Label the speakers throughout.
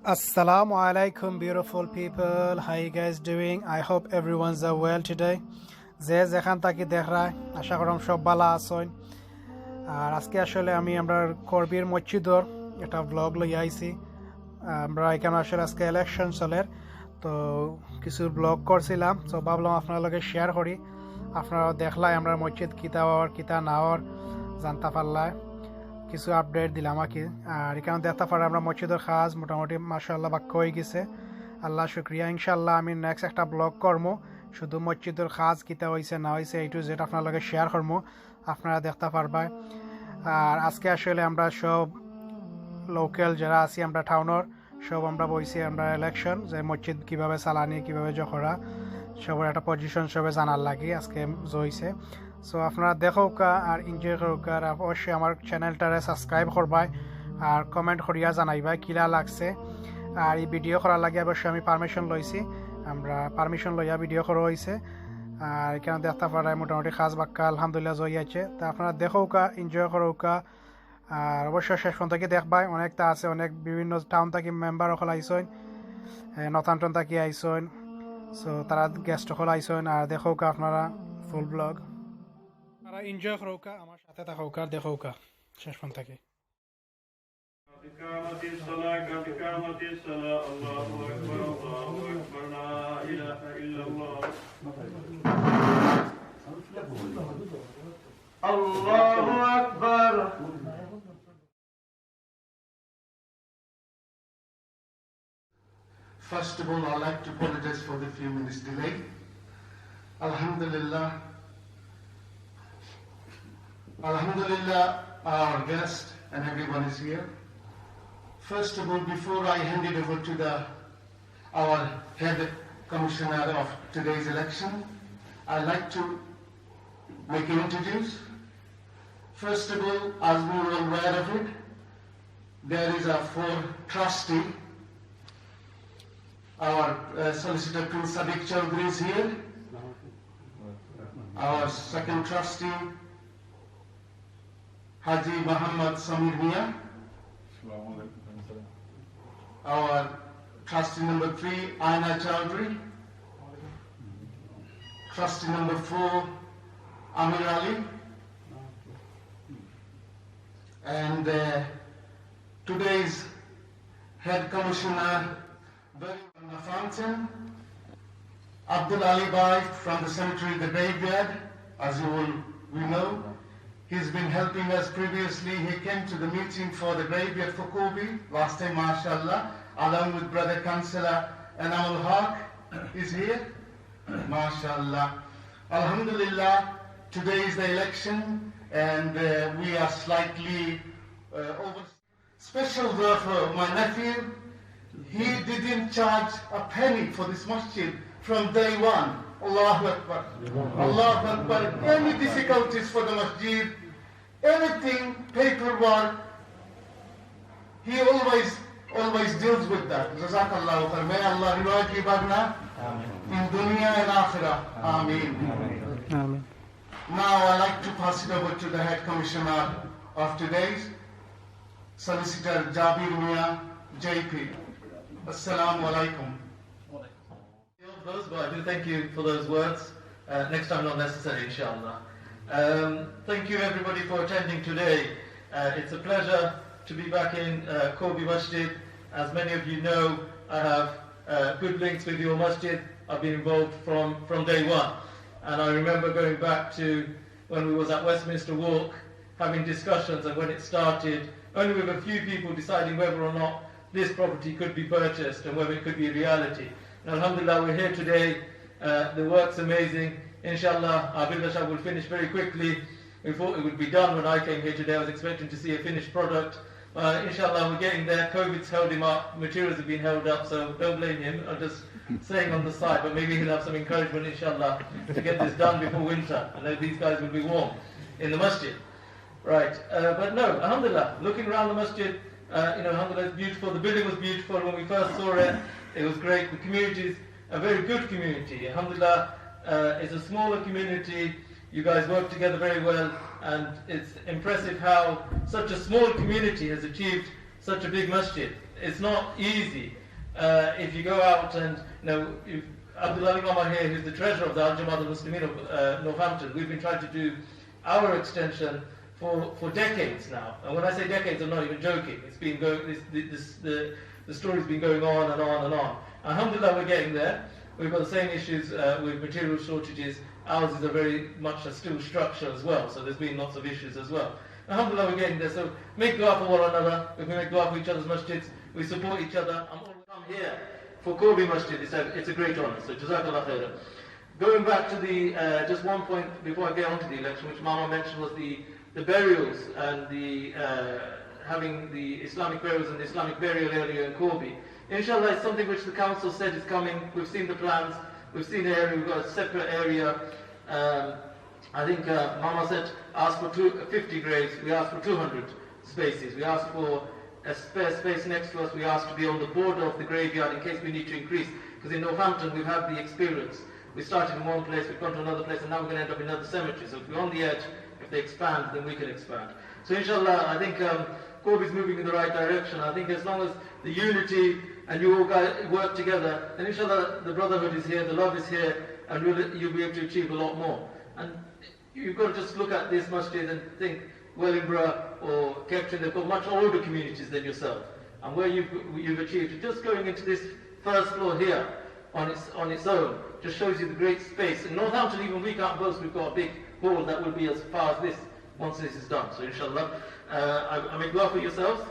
Speaker 1: Assalamu alaikum, beautiful people. How you guys doing? I hope everyone's well today. যে যেখান থাকি দেখরায় আশা করম সব ভালো আছেন। আর আজকে আসলে আমরা করবির মসজিদর একটা ব্লগ লই আইছি। আমরা এখানে আসলে আজকে ইলেকশন চলে, তো কিছু ব্লগ করছিলাম, তো ভাবলাম আপনার লগে শেয়ার করি। আপনারা দেখলাই আমরা মসজিদ কিতা হওয়ার কিতা না হওয়ার জানতে পারলাই, কিছু আপডেট দিলাম আর কি। আর এখানে দেখতে পারে আমরা মসজিদের কাজ মোটামুটি মাশাআল্লাহ বাক্য হয়ে গেছে। আল্লাহ শুক্রিয়া। ইনশাল্লাহ আমি নেক্সট একটা ব্লগ করবো, শুধু মসজিদের কাজ কিতা হয়েছে না হয়েছে এই টু জেড আপনার লগে শেয়ার করবো, আপনারা দেখতে পারবেন। আর আজকে আসলে আমরা সব লোকাল যারা আছি আমরা টাউনের সব আমরা বইছি আমরা ইলেকশন যে মসজিদ কীভাবে চালানি কীভাবে জখরা সবার একটা পজিশন সবে জানার লাগে আজকে জইছে। সো আপনারা দেখোকা আর এনজয় করোকা, আর অবশ্যই আমার চ্যানেলটারে সাবস্ক্রাইব করবাই আর কমেন্ট করিয়া জানাইবাই কিলা লাগছে। আর এই ভিডিও করার লাগে অবশ্যই আমি পারমিশন লইছি, আমরা পারমিশন লইয়া ভিডিও করা হয়েছে। আর এখানে দেখতে পারায় মোটামুটি খাস বাক্কা আলহামদুলিল্লাহ জয় আছে। তা আপনারা দেখোকা এনজয় করোকা, আর অবশ্যই শেষ পর্যন্ত থেকে দেখবাই। অনেকটা আছে, অনেক বিভিন্ন টাউন থেকে মেম্বার সকল আইসেন, নথানটন থেকে আইসেন, সো তারা গেস্ট সকল আইসেন। আর দেখোকা আপনারা ফুল ব্লগ তারা এনজয় করোকা, আমার সাথে থাকোকা, দেখোকা শেষ পর্যন্ত থেকে।
Speaker 2: Allahu Akbar. First of all, I'd like to apologize for the few minutes delay. Alhamdulillah, our guest and everyone is here. First of all, before I hand it over to our head commissioner of today's election, I'd like to make an introduce. First of all, as we are aware of it, there is a four trustee. Our solicitor Prince Sadiq Chaudhry is here. Our second trustee, Haji Muhammad Samir Mia. Our trustee number 3, Aina Chaudhry. Trustee number 4, Amir Ali. And today's head commissioner, Fountain, Abdul Ali Bhai from the cemetery, the graveyard, as we know. He's been helping us previously. He came to the meeting for the graveyard for Corby last time, mashallah, along with brother councillor Anamul Haq is here, mashallah. Alhamdulillah, today is the election and we are slightly over. Special word for my nephew. He didn't charge a penny for this masjid from day one. Allahu Akbar. Allahu Akbar. Any difficulties for the masjid, anything, paperwork, he always deals with that. Jazakallahu khair. May Allah reward you bagna in dunya and akhirah. Ameen.
Speaker 1: Amen.
Speaker 2: Now I'd like to pass it over to the head commissioner of today's, Solicitor Jabir Mia, JP. Assalamu alaikum.
Speaker 3: But I do thank you for those words. Next time not necessary, inshallah. Thank you everybody for attending today. It's a pleasure to be back in Corby Masjid. As many of you know, I have good links with your masjid. I've been involved from day one. And I remember going back to when we was at Westminster Walk, having discussions, and when it started, only with a few people deciding whether or not this property could be purchased and whether it could be a reality. And alhamdulillah, we're here today. The work's amazing. Inshallah, our builder shop will finish very quickly. We thought it would be done when I came here today. I was expecting to see a finished product. Inshallah, we're getting there. COVID's held him up. Materials have been held up, so don't blame him. I'm just saying on the side, but maybe he'll have some encouragement, inshallah, to get this done before winter. I know these guys will be warm in the masjid. Right, but no, alhamdulillah, looking around the masjid, alhamdulillah, it's beautiful. The building was beautiful when we first saw it. It was great. The community is a very good community. Alhamdulillah, it's a smaller community. You guys work together very well, and it's impressive how such a small community has achieved such a big masjid. it's not easy if you go out and, if Abdul Ali Mama here, who's the treasurer of the Al Jamaat al-Muslimin of Northampton, we've been trying to do our extension for decades now. And when I say decades, I'm not even joking. It's been the story's been going on and on and on. Alhamdulillah, we're getting there. We've got the same issues with material shortages. Ours is a very much a still structure as well, so there's been lots of issues as well. Alhamdulillah, we're getting there. So make dua for one another. If we make dua for each other's masjids, we support each other. I'm always here for Corby Masjid. It's a great honor. So Jazakallah khairan. Going back to the just one point before I get on to the election, which Mama mentioned, was the burials and the having the Islamic burials and the Islamic burial area in Corby. Inshallah, it's something which the council said is coming. We've seen the plans. We've seen the area. We've got a separate area. I think Mama said asked for 50 graves. We asked for 200 spaces. We asked for a spare space next to us. We asked to be on the border of the graveyard in case we need to increase. Because in Northampton we've had the experience. We started in one place, we've gone to another place, and now we're going to end up in another cemetery. So if we're on the edge, if they expand, then we can expand. So inshallah, I think Corby's moving in the right direction. I think as long as the unity and you all guys work together, then inshallah the brotherhood is here, the love is here, and you'll be able to achieve a lot more. And you've got to just look at this masjid and think, Wellingborough or Kepton, they've got much older communities than yourself. And where you've achieved, just going into this first floor here on its own, just shows you the great space. In Northampton, even we can't boast, we've got a big hall that will be as far as this, once this is done. So inshallah, I make dua for yourselves.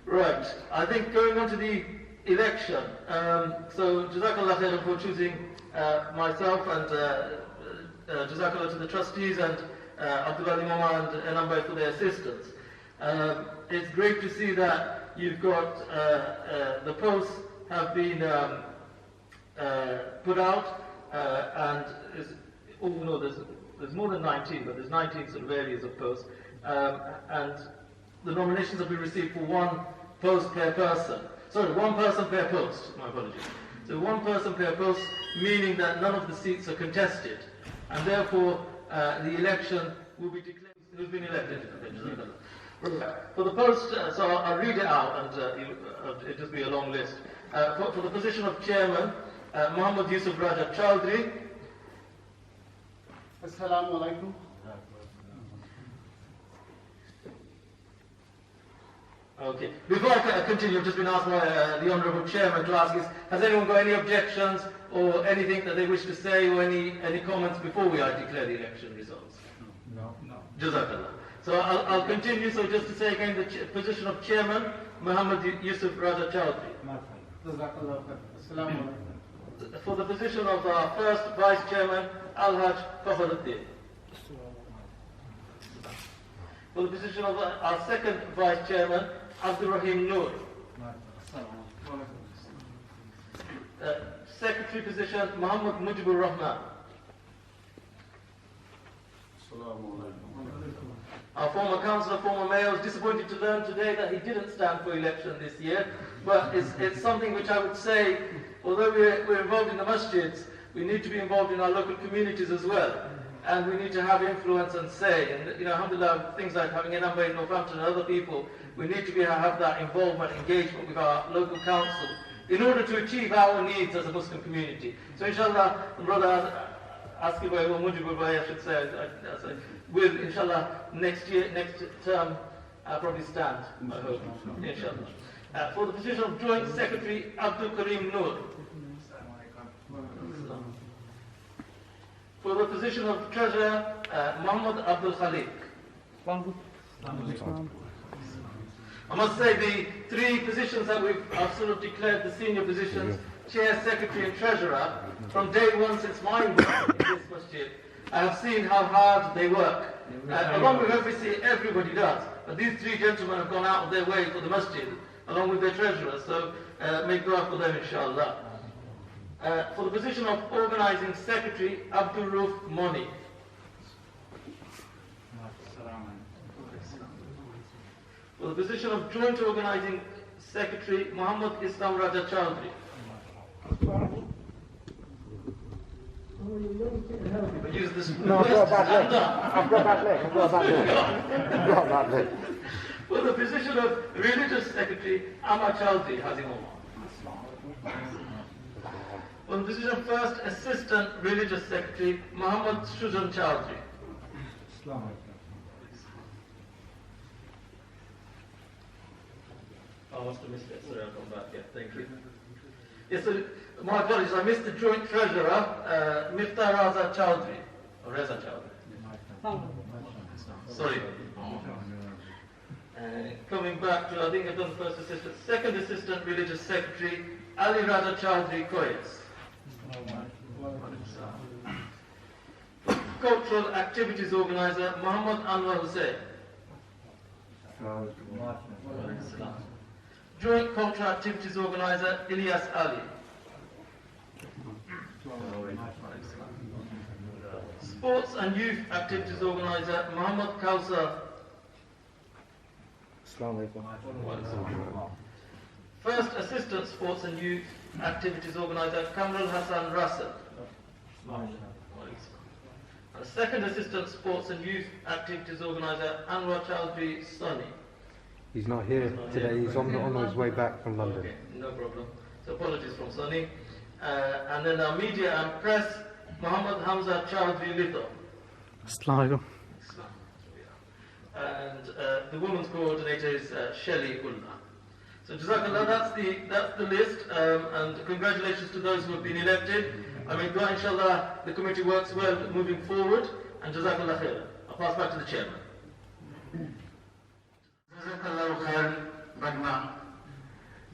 Speaker 3: Right, I think going on to the election, so Jazakallah khairan for choosing myself, and Jazakallah to the trustees and Abdul Ali Mama and Enambai for their assistance. It's great to see that you've got the posts have been put out, and there's more than 19, but there's 19 sort of areas of posts, and the nominations have been received for one post per person. Sorry, one person per post. My apologies. So one person per post, meaning that none of the seats are contested, and therefore the election will be declared. Who's been elected? For the post, so I'll read it out, and it'll just be a long list. For the position of chairman, Muhammad Yusuf Raja Chowdhury.
Speaker 2: Assalamu alaikum.
Speaker 3: Okay. Before I continue, I've just been asked by the Honourable Chairman to ask has anyone got any objections or anything that they wish to say or any comments before we declare the election results?
Speaker 2: No.
Speaker 3: Jazakallah. So I'll continue. So just to say again, the position of Chairman, Muhammad Yusuf Raja Chowdhury.
Speaker 2: Jazakallah. Assalamu alaikum.
Speaker 3: For the position of our first Vice Chairman, Al-Haj Fakhruddin. For the position of our second Vice Chairman, Abdul Rahim Noor. Secretary position, Muhammad Mujibur Rahman. Our former councillor, former mayor, was disappointed to learn today that he didn't stand for election this year. But it's something which I would say, although we're involved in the masjids, we need to be involved in our local communities as well. And we need to have influence and say. And alhamdulillah, things like having a number in Northampton and other people, we need to have that involvement, engagement with our local council in order to achieve our needs as a Muslim community. So inshallah, the brother asked about Mujibur Bhai, I should say, will inshallah next term I'll probably stand, I hope, inshallah. For the position of Joint Secretary, Abdul Karim Noor. For the position of Treasurer, Muhammad Abdul Khalik. I must say the three positions that I've sort of declared the senior positions, Chair, Secretary and Treasurer, from day one since my involvement in this masjid, I have seen how hard they work. Along with everybody does. But these three gentlemen have gone out of their way for the masjid, along with their treasurer. So make dua for them, inshallah. For the position of Organising Secretary, Abdul Rauf Moni. For the position of Joint Organising Secretary, Muhammad Islam Raja Chowdhury.
Speaker 4: No, I've got a bad leg. I've got a bad leg.
Speaker 3: For the position of Religious Secretary, Amma Chowdhury, Hazimullah. For the position of First Assistant Religious Secretary, Muhammad Shujan Chowdhury. I must have missed it. Sorry, I'll come back. Yeah, thank you. Yes, so my apologies. I missed the Joint Treasurer, Miftah Raza Chowdhury. Or Reza Chowdhury. Sorry. Coming back to, I think I've done First Assistant. Second Assistant Religious Secretary, Ali Raza Chowdhury Koyas. Cultural Activities Organizer, Muhammad Anwar Hussain. Joint Cultural Activities Organizer, Ilyas Ali. Sports and Youth Activities Organizer, Muhammad Kausar. First Assistant Sports and Youth Activities Organizer, Kamral Hassan Rassel. Second Assistant Sports and Youth Activities Organizer, Anwar Chowdhury Sunny.
Speaker 4: He's not here today. He's on his way back from London.
Speaker 3: Okay, no problem. So apologies from Sunny. And then our media and press, Muhammad Hamza Chowdhury Lito.
Speaker 1: Assalamu
Speaker 3: And the women's coordinator is Shelly Ullah. So Jazakallah, that's the list, and congratulations to those who have been elected. I mean, dua inshallah, the committee works well moving forward, and Jazakallah khair. I'll pass back to the chairman.
Speaker 2: Jazakallah khair, Bagna.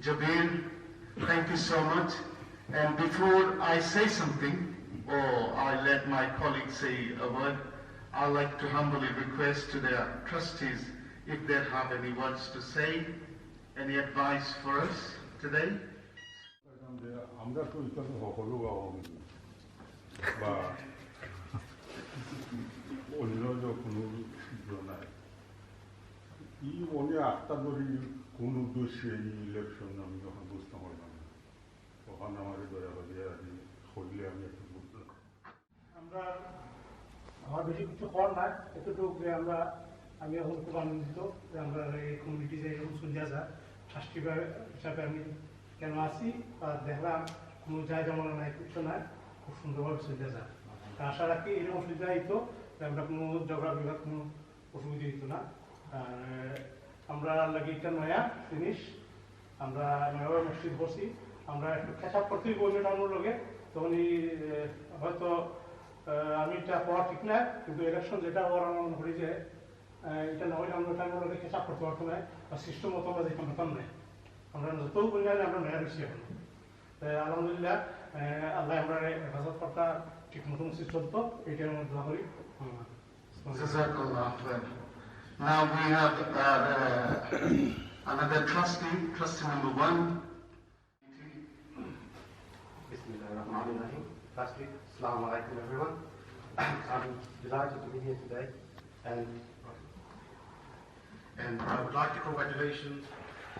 Speaker 2: Jabir, thank you so much. And before I say something, or I let my colleagues say a word, I'd like to humbly request to the trustees if they have any words to say, any advice for us today.
Speaker 5: আমরা তো ইত্যাদি সকলো বা অন্য কোনো নাই ই মনে আত্মা ধরি কোন উদ্দেশ্যে এই ইলেকশন আমি যখন বুঝতে পারলাম তখন আমার দয়া হলে আমি হইলে আমি একটু বুঝলাম
Speaker 1: আমরা আমার বেশি কিছু কর না এতটুকু যে আমি এখন খুব আনন্দিত যে আমরা এই কমিউনিটি যে এরকম শুনতে আসা ট্রাস্টি হিসাবে আমি কেন আসি বা দেখলাম কোনো জায়গা মনে নাই কিছু নাই খুব সুন্দরভাবে শুনতে আসা আশা রাখি এরকম সুবিধা হইতো যে আমরা কোনো ঝগড়া বিভাগ কোনো অসুবিধা হইতো না আমরা লাগে একটা নয়া জিনিস আমরা নয়া মসজিদ বসি আমরা একটু খেসাপ করতেই বলবেন আমার লগে তখন হয়তো আমি এটা হওয়া ঠিক না কিন্তু ইলেকশন যেটা হওয়ার আমার মনে করি যে এটা না হলে আমরা টাইমগুলোকে খেসাপ করতে পারতাম না বা সিস্টেম মতো আমরা যেতে পারতাম না আমরা যতও বলি আমরা নয়া বেশি এখন আলহামদুলিল্লাহ আল্লাহ আমরা হেফাজত কর্তা ঠিক মতো মসজিদ চলতো এইটার মধ্যে দোয়া করি
Speaker 2: Now we have another trustee number 1.
Speaker 4: Bismillahirrahmanirrahim. Firstly, Assalamu alaikum everyone. I'm delighted to be here today and I would like to congratulate the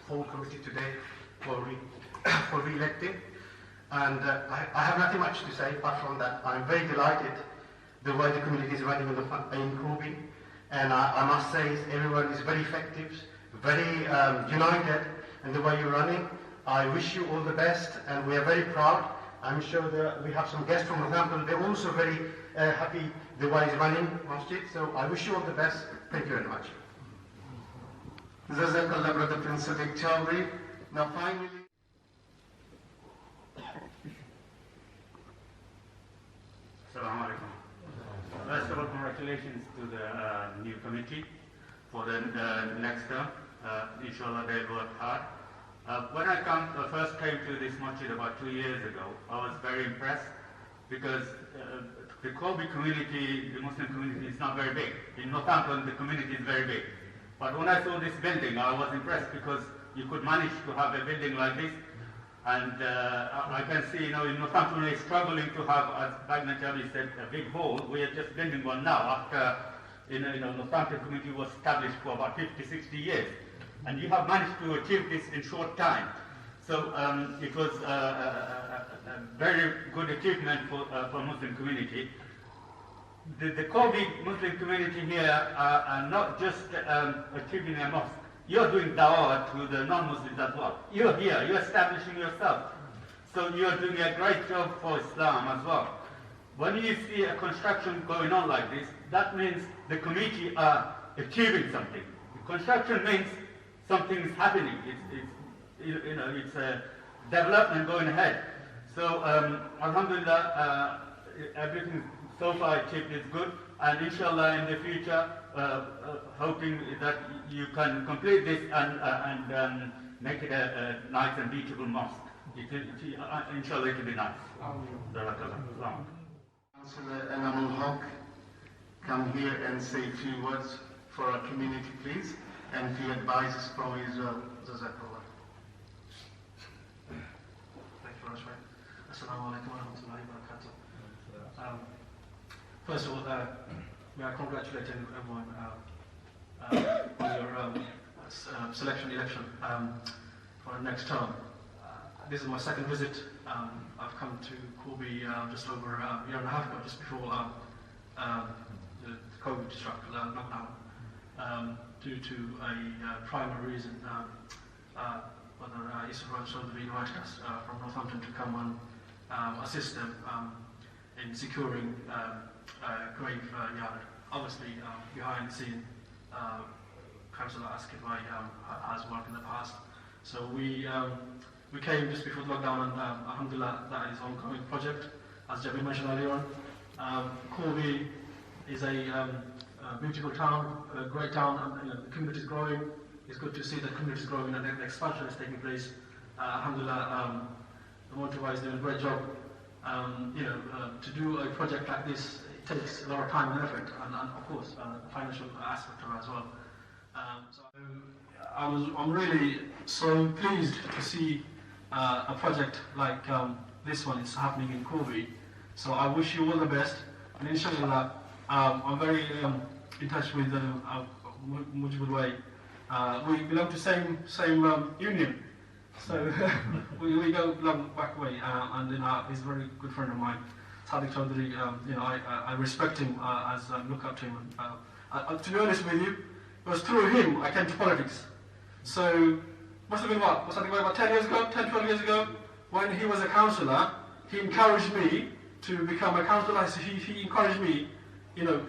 Speaker 4: whole committee today for re-electing. And I have nothing much to say apart from that. I'm very delighted the way the community is running in Corby. And I must say everyone is very effective, very united in the way you're running. I wish you all the best and we are very proud. I'm sure that we have some guests from Northampton. They're also very happy the way it's running Masjid. So I wish you all the best. Thank you very much.
Speaker 2: Jazakallah, Brother Prince Sadiq Chowdhury. Now finally,
Speaker 6: Assalamu alaikum. First of all, congratulations to the new committee for the next term. Inshallah, they'll work hard. When I first came to this masjid about 2 years ago, I was very impressed because the Corby community, the Muslim community, is not very big. In Northampton, the community is very big. But when I saw this building, I was impressed because you could manage to have a building like this. And I can see, in Northampton we're struggling to have, as Bagna Chabi said, a big hall. We are just building one now after, Northampton community was established for about 50, 60 years. And you have managed to achieve this in short time. So it was a very good achievement for Muslim community. The Corby Muslim community here are not just achieving a mosque, you're doing dawah to the non-Muslims as well. You're here, you're establishing yourself. So you're doing a great job for Islam as well. When you see a construction going on like this, that means the committee are achieving something. Construction means something is happening. It's a development going ahead. So alhamdulillah, everything so far achieved is good, and inshallah in the future, hoping that you can complete this and make it a nice and beautiful mosque. Inshallah it will be nice.
Speaker 2: Councillor Enamul Haq, come here and say a few words for our community, please, and few advices from Israel. Jazakallah.
Speaker 4: Thank you, Rashid. Assalamu alaikum wa rahmatullahi wa barakatuh. First of all, we are congratulating everyone on your election for the next term. This is my second visit. I've come to Corby just over a year and a half ago, just before the COVID struck lockdown, due to a primary reason. Whether Yusuf Chaudhry invited us from Northampton to come and assist them in securing a graveyard. Obviously, behind the scene, Councillor Askifai has worked in the past. So we came just before the lockdown, and alhamdulillah, that is an ongoing project. As Jabi mentioned earlier on, Corby is a beautiful town, a great town, and the community is growing. It's good to see that community is growing and the expansion is taking place. Alhamdulillah, the Montevideo is doing a great job. To do a project like this, it takes a lot of time and effort, and of course, the financial aspect of it as well. I'm really so pleased to see a project like this one is happening in Corby. So I wish you all the best, and inshallah, I'm very in touch with Mujibul Way. We belong to same union, so we go back way, and he's a very good friend of mine, Sadiq Chaudhry. I respect him as I look up to him. To be honest with you, it was through him I came to politics. So must have been about 10 years ago, 10, 12 years ago, when he was a councillor. He encouraged me to become a councillor. He encouraged me.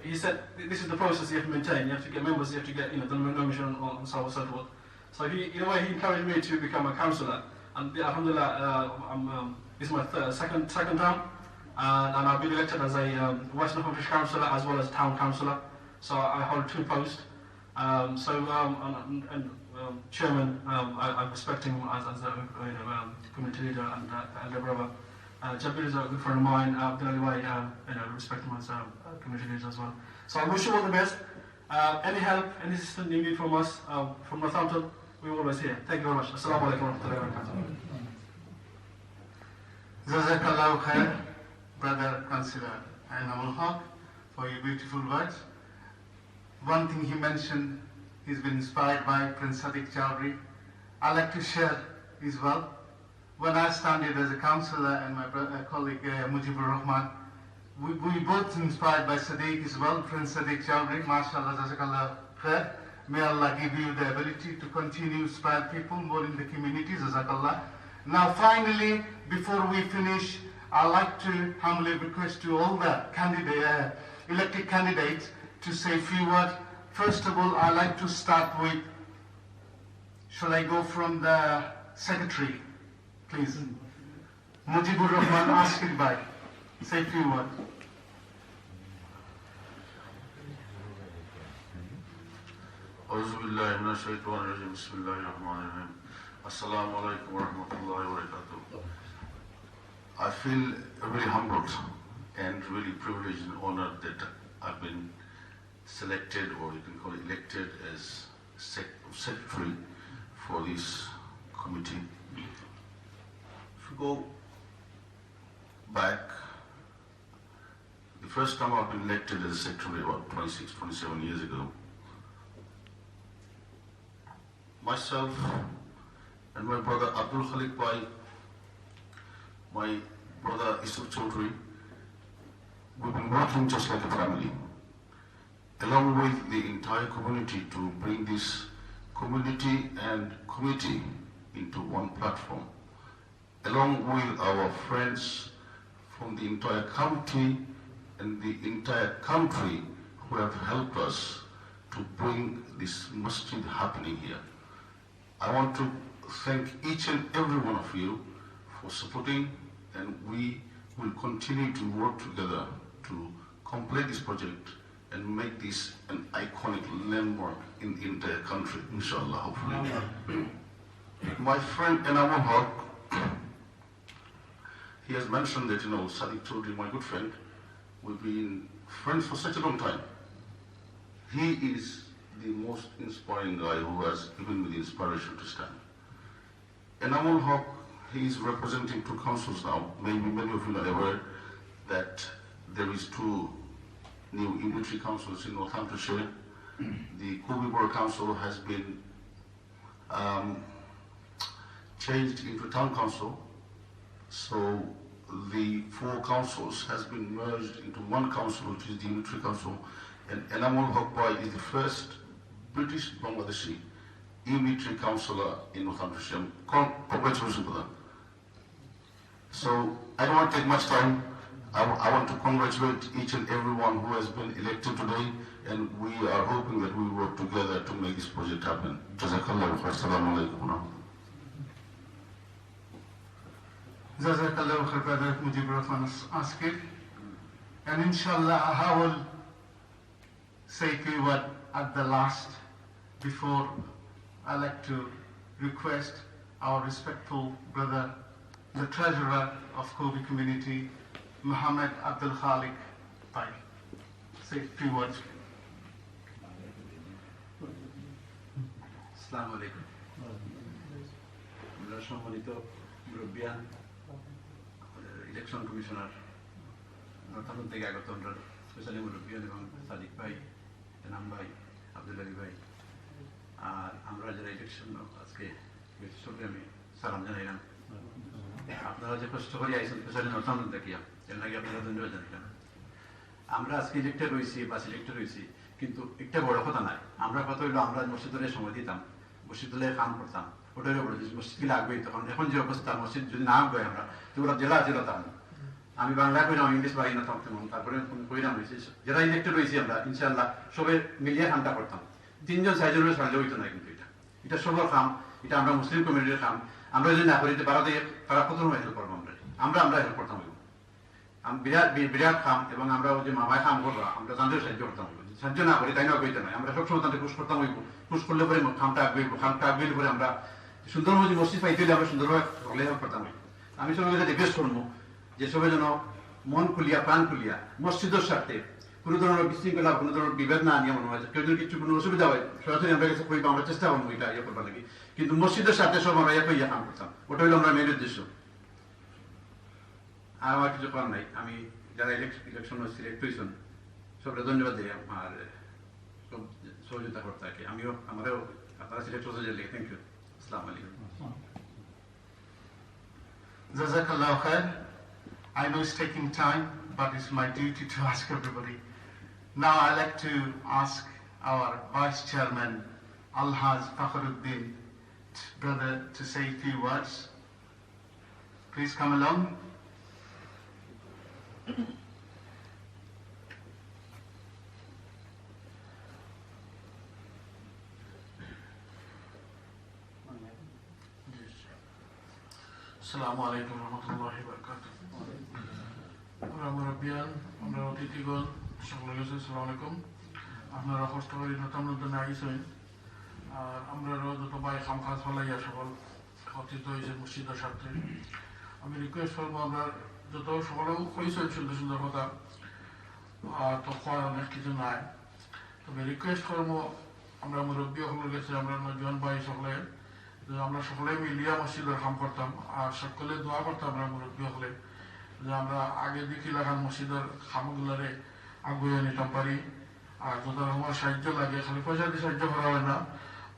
Speaker 4: He said, this is the process you have to maintain. You have to get members, you have to get, the nomination and so on and so forth. So in a way, he encouraged me to become a councillor. And alhamdulillah, this is my second term. And I've been elected as a West Northampton councillor as well as town councillor. So I hold two posts. Chairman, I respect him as a community leader and elder brother. Jabir is a good friend of mine. I respect him as a community leader as well. So I wish you all the best. Any help, any assistance you need from us, from Northampton, we're always here. Thank you very much. Assalamu alaikum wa rahmatullahi wa barakatuh.
Speaker 2: Jazakallahu khair, Brother Councillor Enamul Haq, for your beautiful words. One thing he mentioned, he's been inspired by Prince Sadiq Chaudhry. I like to share as well. When I started as a councillor and my colleague Mujibur Rahman, we both inspired by Sadiq as well, Prince Sadiq Chaudhry. MashaAllah, Jazakallah khair. May Allah give you the ability to continue inspire people more in the community, Jazakallah. Now finally, before we finish, I'd like to humbly request to all the elected candidates to say a few words. First of all, I'd like to start with, shall I go from the secretary, please? Mujibur Rahman Askifai, say a few words.
Speaker 7: Auzubillahi minash shaitanir rajim. Bismillahir rahmanir rahim. Assalamu alaikum wa rahmatullahi wa barakatuh. I feel very humbled and really privileged and honored that I've been selected, or you can call it elected, as secretary for this committee. If you go back, the first time I've been elected as secretary about 26, 27 years ago, myself and my brother Abdul Khalik Bhai, my brother Yusuf Chaudhry, we've been working just like a family, along with the entire community, to bring this community and committee into one platform, along with our friends from the entire county and the entire country who have helped us to bring this masjid happening here. I want to thank each and every one of you for supporting, and we will continue to work together to complete this project and make this an iconic landmark in the entire country, inshallah, hopefully. My friend Enamul Haq, he has mentioned that, Sadiq Chaudhry, my good friend, we've been friends for such a long time. He is the most inspiring guy who has given me the inspiration to stand. Enamul Haq, he is representing 2 councils now. Maybe many of you are aware that there is 2 new military councils in Northamptonshire. The Corby Borough Council has been changed into town council. So the 4 councils has been merged into one council, which is the military council. And Enamul Haq Bhai is the first British Bangladeshi military councillor in Northamptonshire. Congratulations for that. So I don't want to take much time. I want to congratulate each and everyone who has been elected today, and we are hoping that we work together to make this project happen. Jazakallah khair. Assalamu alaikum.
Speaker 2: Jazakallah khair, Brother Mujibur Rahman Askir. And inshallah, I will say a few words at the last before I like to request our respectful brother, the treasurer of Corby community, Muhammad Abdul Khalik Bhai. Say a few words.
Speaker 8: আসসালামু আলাইকুম। আমরা সম্মানিত মুরব্বিয়ান, election commissioner, Northampton থেকে আগত specially মুরব্বিয়ান এবং সাদিক ভাই, এনাম ভাই, আব্দুল আলী ভাই, আর আমরা যারা ইলেকশন আজকে সবাই আমি সালাম জানাইলাম। আপনারা যে কষ্ট করে আইসেন স্পেশালি নর্থাম্পটন থেকে, এর লাগে আপনারা ধন্যবাদ জানাইলাম। আমরা আজকে ইলেক্টেড হয়েছি বা সিলেক্টেড হয়েছি, কিন্তু একটা বড় কথা নাই। আমরা কথা হইলো আমরা মসজিদে সময় দিতাম, মসজিদে কাম করতাম, ওটাই বড় জিনিস। মসজিদগুলো আগবেই তখন, এখন যে অবস্থা মসজিদ যদি না আগে আমরা তো ওরা জেলা যেতাম। আমি বাংলা কইলাম, ইংলিশ বাড়ি না থাকতাম, তারপরে কইলাম হয়েছে যারা ইলেক্টেড হয়েছি আমরা ইনশাল্লাহ সবাই মিলিয়ে কামটা করতাম। 3 জন 4 জনের সারলে হইতো না, কিন্তু এটা সবার কাম, এটা আমরা মুসলিম কমিউনিটির কাম। আমরা যদি না করি তারা কত সময় হেল্প করবো, আমরা হেল্প করতাম। বিরাট কাম, এবং আমরা যে মামায় কাম করবো আমরা তাদের সাহায্য করতাম। সাহায্য না করি তাই না কইতে নাই, আমরা সবসময় তাদের পুশ করতাম। পুশ করলে পরে কামটা আগবে পরে আমরা সুন্দরভাবে মসজিদ পাইতে হলে আমরা সুন্দরভাবে হলে হেল্প করতাম। আমি সবাই রিকোয়েস্ট করবো যে সবাই যেন মন খুলিয়া প্রাণ খুলিয়া মসজিদের স্বার্থে কোনো ধরনের বিশৃঙ্খলা, কোনো ধরনের বিভেদ না নিয়ে মনে হয়। কেউ যদি কিছু কোনো অসুবিধা হয় সরাসরি আমরা কাছে কইবা, আমরা চেষ্টা করবো এটা ইয়ে করবার লাগে। কিন্তু মসজিদের সাথে সব আমরা ইয়ে কাম করতাম, ওটা হলো আমরা মেন উদ্দেশ্য। আর আমার কিছু করার নাই। আমি যারা ইলেকশন সিলেক্ট হয়েছেন সবটা ধন্যবাদ দিই, আর সব সহযোগিতা করতে থাকে। আমারও আপনারা সিলেক্ট হতে চাইলে থ্যাংক ইউ। আসসালামু আলাইকুম।
Speaker 2: Jazakallah khair. I know it's taking time, but it's my duty to ask everybody. Now I'd like to ask our Vice Chairman, Alhaj Fakhruddin, brother, to say a few words. Please come along.
Speaker 9: আসসালামু আলাইকুম রহমতুল্লাহি ওয়া বারাকাতুহু। আমরা মুরব্বিয়ান, আমরা অতিথিগণ সকলের কাছে আসসালামু আলাইকুম। আপনারা কষ্ট করে নতুন আইসেন, আর আমরাও যত ভাই খাম খাস ফলাইয়া সকল একত্রিত হয়েছে মসজিদের স্বার্থে। আমি রিকোয়েস্ট করবো, আমরা যত সকলেও কইছেন সুন্দর সুন্দর কথা, তো করার অনেক কিছু নাই, তবে রিকোয়েস্ট করবো আমরা মুরব্বী সকলের কাছে, আমরা নজন ভাই সকলে আমরা সকলে মিলিয়া মসজিদের কাম করতাম, আর সকলে দোয়া করতাম আমরা মুরব্বী হলে যে আমরা আগে দেখি লাগান মসজিদের কামগুলারে আগুয়ে নিতাম পারি। আর যত রকমের সাহায্য লাগে, খালি পয়সা দিয়ে সাহায্য করা হয় না,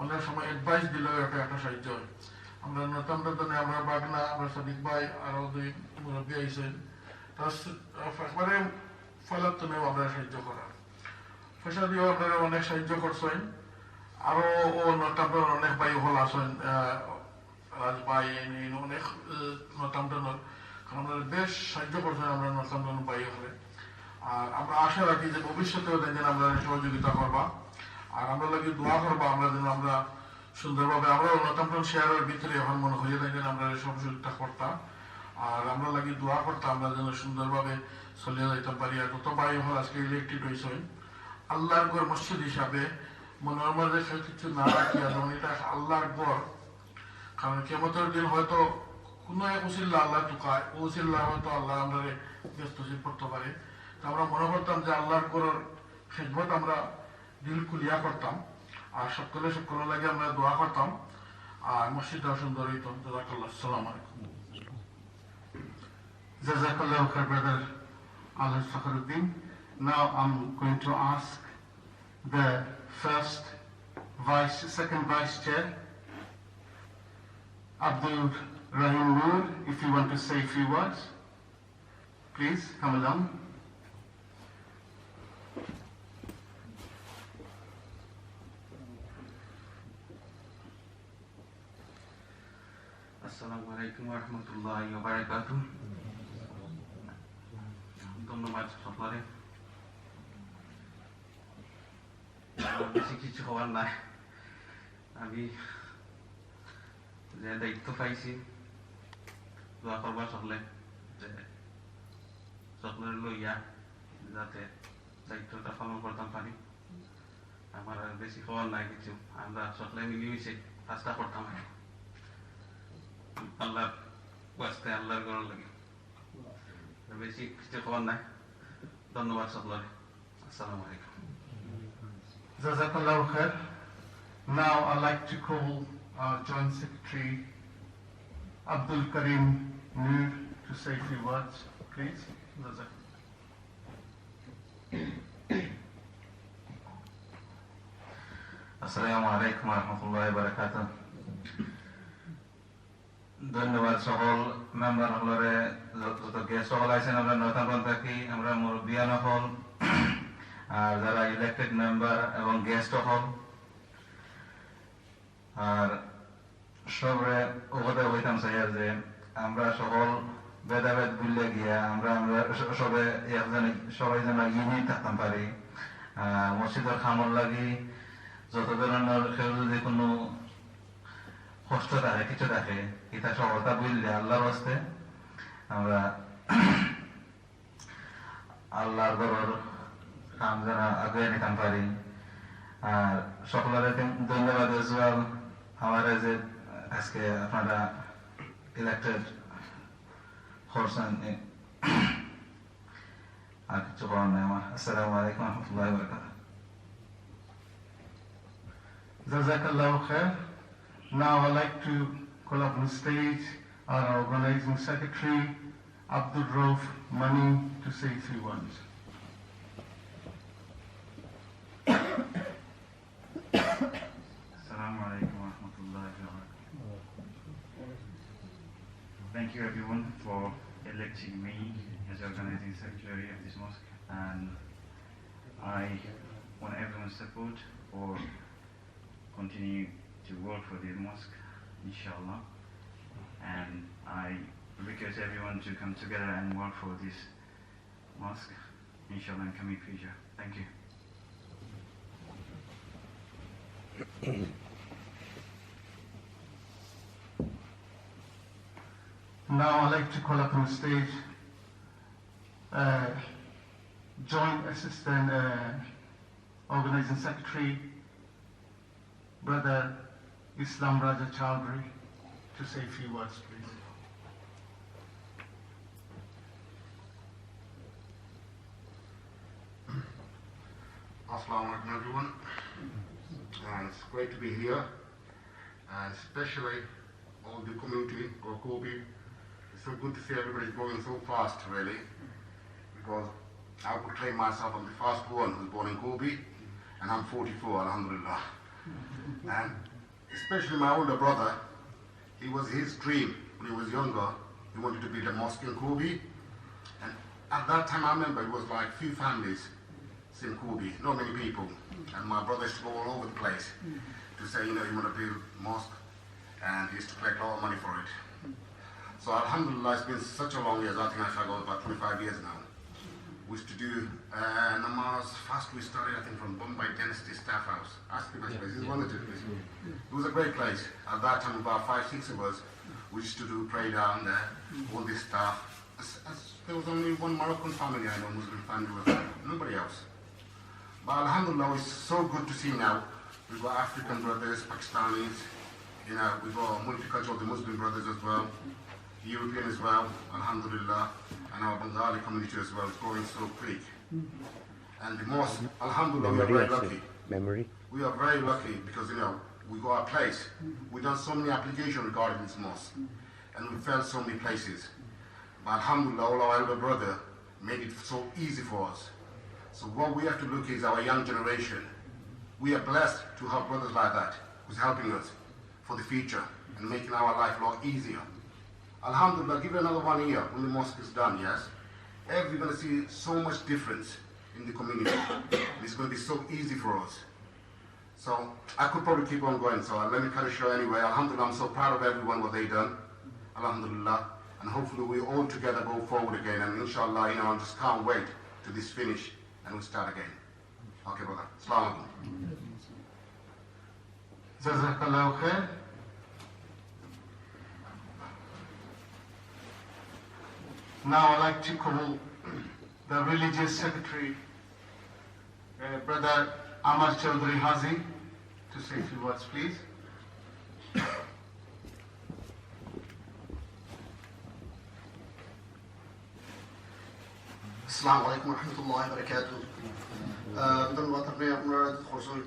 Speaker 9: অনেক সময় অ্যাডভাইস দিলেও একটা সাহায্য হয়। আমরা নতুন আমরা বাগনা, আমরা সাদিক ভাই আরও 2 মুরব্বী আইসেন, তার একবারে ফলাত্তনেও আমরা সাহায্য করার পয়সা দিয়েও আপনারা অনেক সাহায্য করছেন। আরো নটামটার অনেক ভাই হল আসেন রাজভাই অনেক নটামটানোর আমরা বেশ সাহায্য করছেন আমরা নটামটানোর ভাই হলে আর আমরা আশা রাখি যে ভবিষ্যতেও যেন আমরা সহযোগিতা করবা আর আমরা লাগি দোয়া করবা আমরা যেন আমরা সুন্দরভাবে আমরা নটামটন শেয়ারের ভিতরে এখন মনে হয়ে যেন আমরা সহযোগিতা করতাম আর আমরা লাগি দোয়া করতাম আমরা যেন সুন্দরভাবে চলিয়ে যাইতে পারি আর যত ভাই হল আজকে ইলেকটেড হয়েছেন আল্লাহর ঘর মসজিদ হিসাবে মনের মধ্যে কিছু না রাখিয়া যেমন এটা আল্লাহর ঘর কারণ কেমতের দিন হয়তো কোনো এক উসিল্লা আল্লাহ ঢুকায় ও উসিল্লা হয়তো আল্লাহ আমরা ব্যস্তশীল করতে পারে তো আমরা মনে করতাম যে আল্লাহর ঘরের খেদমত আমরা দিল খুলিয়া করতাম আর সকলে লাগে আমরা দোয়া করতাম আর মসজিদটা সুন্দর হইতো জাযাকাল্লাহ আসসালামু আলাইকুম
Speaker 2: Jazakallah khair, brother Al Fakhruddin. Now I'm going to ask the second vice chair, Abdul Rahim Noor, if you want to say a few words, please come along.
Speaker 10: Assalamualaikum warahmatullahi wabarakatuh. ধন্যবাদ সকলে বেশি কিছু হওয়ার নাই আমি যে দায়িত্ব পাইছি দোয়া করবা সকলে যে সকলের লইয়া যাতে দায়িত্বটা পালন করতাম পারি আমার আর বেশি হওয়ার নাই কিছু আমরা সকলে মিলি হয়েছে কাজটা করতাম আল্লাহর বাস্তে আল্লাহর গড় লাগে বেশি কিছু খবর নাই ধন্যবাদ সকলের আসসালামু আলাইকুম
Speaker 2: Jazakallah khair. Now I'd like to call our Joint Secretary Abdul Karim Noor to say a few words, please.
Speaker 10: Assalamu alaikum wa rahmatullahi wa barakatuh. ধন্যবাদ সকল মেম্বার হলরে যত গেস্ট সকল আছেন আমরা নর্থাম্পটন থাকি আমরা মুরব্বিয়ান হল আর যারা ইলেক্টেড মেম্বার এবং গেস্ট হল আর সবরে ওখানে হইতাম চাই যে আমরা সকল ভেদাভেদ ভুলে গিয়া আমরা সবে সবাই যেন ইউনিট থাকতাম পারি মসজিদের খামর লাগি যত ধরনের কেউ যদি কোনো কষ্ট থাকে কিছু থাকে এটা সফলতা বুঝলে আল্লাহর হস্তে আমরা আল্লাহর ঘরের কাম যেন আগে নিতাম পারি আর সকলের ধন্যবাদ এজওয়াল আমার যে আজকে আপনারা ইলেক্টেড করছেন আর কিছু বলার নাই আমার আসসালামু আলাইকুম ওয়া রাহমাতুল্লাহি ওয়া বারাকাতুহু
Speaker 2: Jazakallah khair. Now I'd like to call up on stage our organizing secretary, Abdul Rauf Mani, to say a few words.
Speaker 6: Assalamu alaikum wa rahmatullahi wa barakatuh. Thank you everyone for electing me as organizing secretary of this mosque, and I want everyone's support for continue to work for the mosque, inshallah, and I request everyone to come together and work for this mosque, inshallah, in coming future. Thank you.
Speaker 2: Now I'd like to call up on stage Joint Assistant Organizing Secretary, Brother Islam Raja Chowdhury, to say a few words, please.
Speaker 11: Assalamu alaikum everyone, and it's great to be here, and especially all the community of Corby. It's so good to see everybody's growing so fast, really, because I would claim myself I'm the first one who's born in Corby, and I'm 44, alhamdulillah. And especially my older brother, it was his dream when he was younger. He wanted to build a mosque in Corby, and at that time I remember it was like few families. in Corby, not many people. And my brother used to go all over the place to say, you want to build mosque, and he used to collect a lot of money for it. So alhamdulillah, it's been such a long years. I think I shall go about 25 years now. We used to do namaz. First we started, I think, from Bombay Dynasty Staff House. Ask the best place. It's one of the place. It was a great place. At that time, about 5-6 of us, we used to do pray down there, all this stuff. There was only one Moroccan family I know, Muslim family was there, nobody else. But alhamdulillah, it's so good to see now. We've got African brothers, Pakistanis, we've got multicultural, the Muslim brothers as well, European as well, alhamdulillah, and our Bengali community as well. It's growing so quick. And the mosque, alhamdulillah, we are very lucky. We are very lucky because, we got our place. We've done so many applications regarding this mosque, and we felt so many places. But alhamdulillah, all our elder brother made it so easy for us. So what we have to look is our young generation. We are blessed to have brothers like that who's helping us for the future and making our life a lot easier. Alhamdulillah, give it another 1 year when the mosque is done, yes? We're going to see so much difference in the community. It's going to be so easy for us. So I could probably keep on going, so let me cut it short anyway. Alhamdulillah, I'm so proud of everyone, what they done. Alhamdulillah. And hopefully we all together go forward again. And inshallah, I just can't wait till this finish and we start again. Okay, brother. Assalamu alaikum.
Speaker 4: Jazakallahu khair. Now I'd like to call the religious secretary, Brother Amar Chaudhry Hazi, to say a few words, please.
Speaker 12: Assalamu alaikum wa rahmatullahi wa barakatuh. ধন্যবাদ আপনি আপনারা করছেন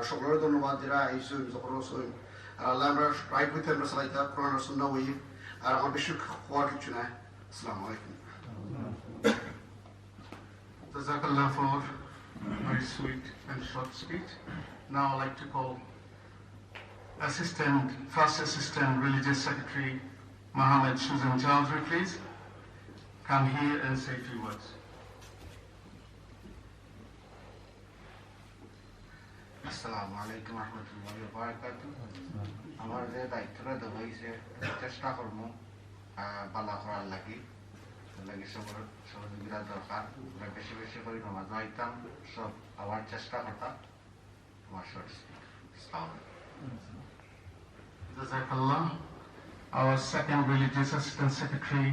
Speaker 12: সকলের ধন্যবাদ যারা আইসুন যখন আল্লাহ আমরা right with আমরা সালাইতা কোরআন আর সুন্নাহ ওই আর আমার বেশি হওয়ার কিছু না আসসালামু আলাইকুম
Speaker 4: Jazakallah for very sweet and short speech. Now I'd like to call First Assistant Religious Secretary Mohammed Susan Chowdhury, please. Come here and say a few words.
Speaker 12: আসসালামু আলাইকুম ওয়া রাহমাতুল্লাহি ওয়া বারাকাতুহু আমার যে দায়িত্বটা দেওয়া হয়েছে চেষ্টা করব ভালো করার লাগি সহযোগিতা দরকার বেশি বেশি করে নামাজ আইতাম সব আবার চেষ্টা করতাম আমার শর্ট আসসালামু
Speaker 4: Jazakallah. Our second religious assistant secretary,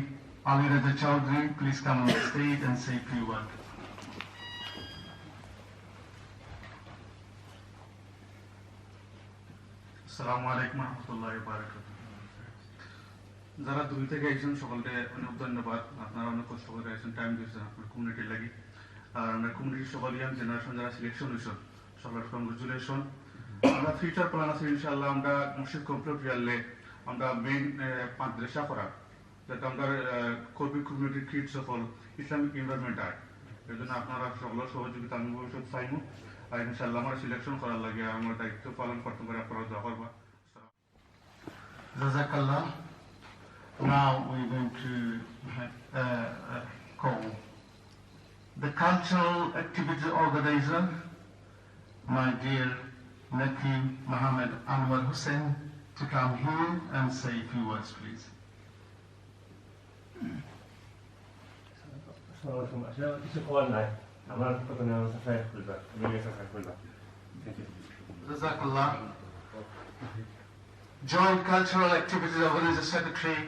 Speaker 4: Ali Reza Chowdhury, please come on the stage and say a few words.
Speaker 13: আসসালামু আলাইকুম ওয়া রাহমাতুল্লাহি ওয়া বারাকাতুহু। যারা দূর থেকে আইছেন সকলকে অনেক ধন্যবাদ। আপনারা অনেক কষ্ট করে আইছেন, টাইম দিয়েছেন আপনার কমিউনিটির লাগি। আর আমরা কমিউনিটির সকল ইয়াং জেনারেশন যারা সিলেকশন হয়েছেন সকলের কংগ্রেচুলেশন। আমরা ফিউচার প্ল্যান আছে ইনশাআল্লাহ আমরা মসজিদ কমপ্লিট হইলে আমরা মেইন মাদ্রাসা করা যাতে আমরা কর্বী কমিউনিটির কিডস সকল ইসলামিক এনভায়রনমেন্ট আয় এর জন্য আপনারা সকলের সহযোগিতা আমি ভবিষ্যৎ চাইব। আর ইনশাআল্লাহ আমরা সিলেকশন করার লাগে আমার দায়িত্ব পালন করতে পারে আপনারা দোয়া করবা।
Speaker 4: Jazakallah. Now we're going to call the cultural activity organizer, my dear nephew Mohammed Anwar Hussain, to come here and say a few words, please. Jazakallah. Joint Cultural Activities Organizer Secretary,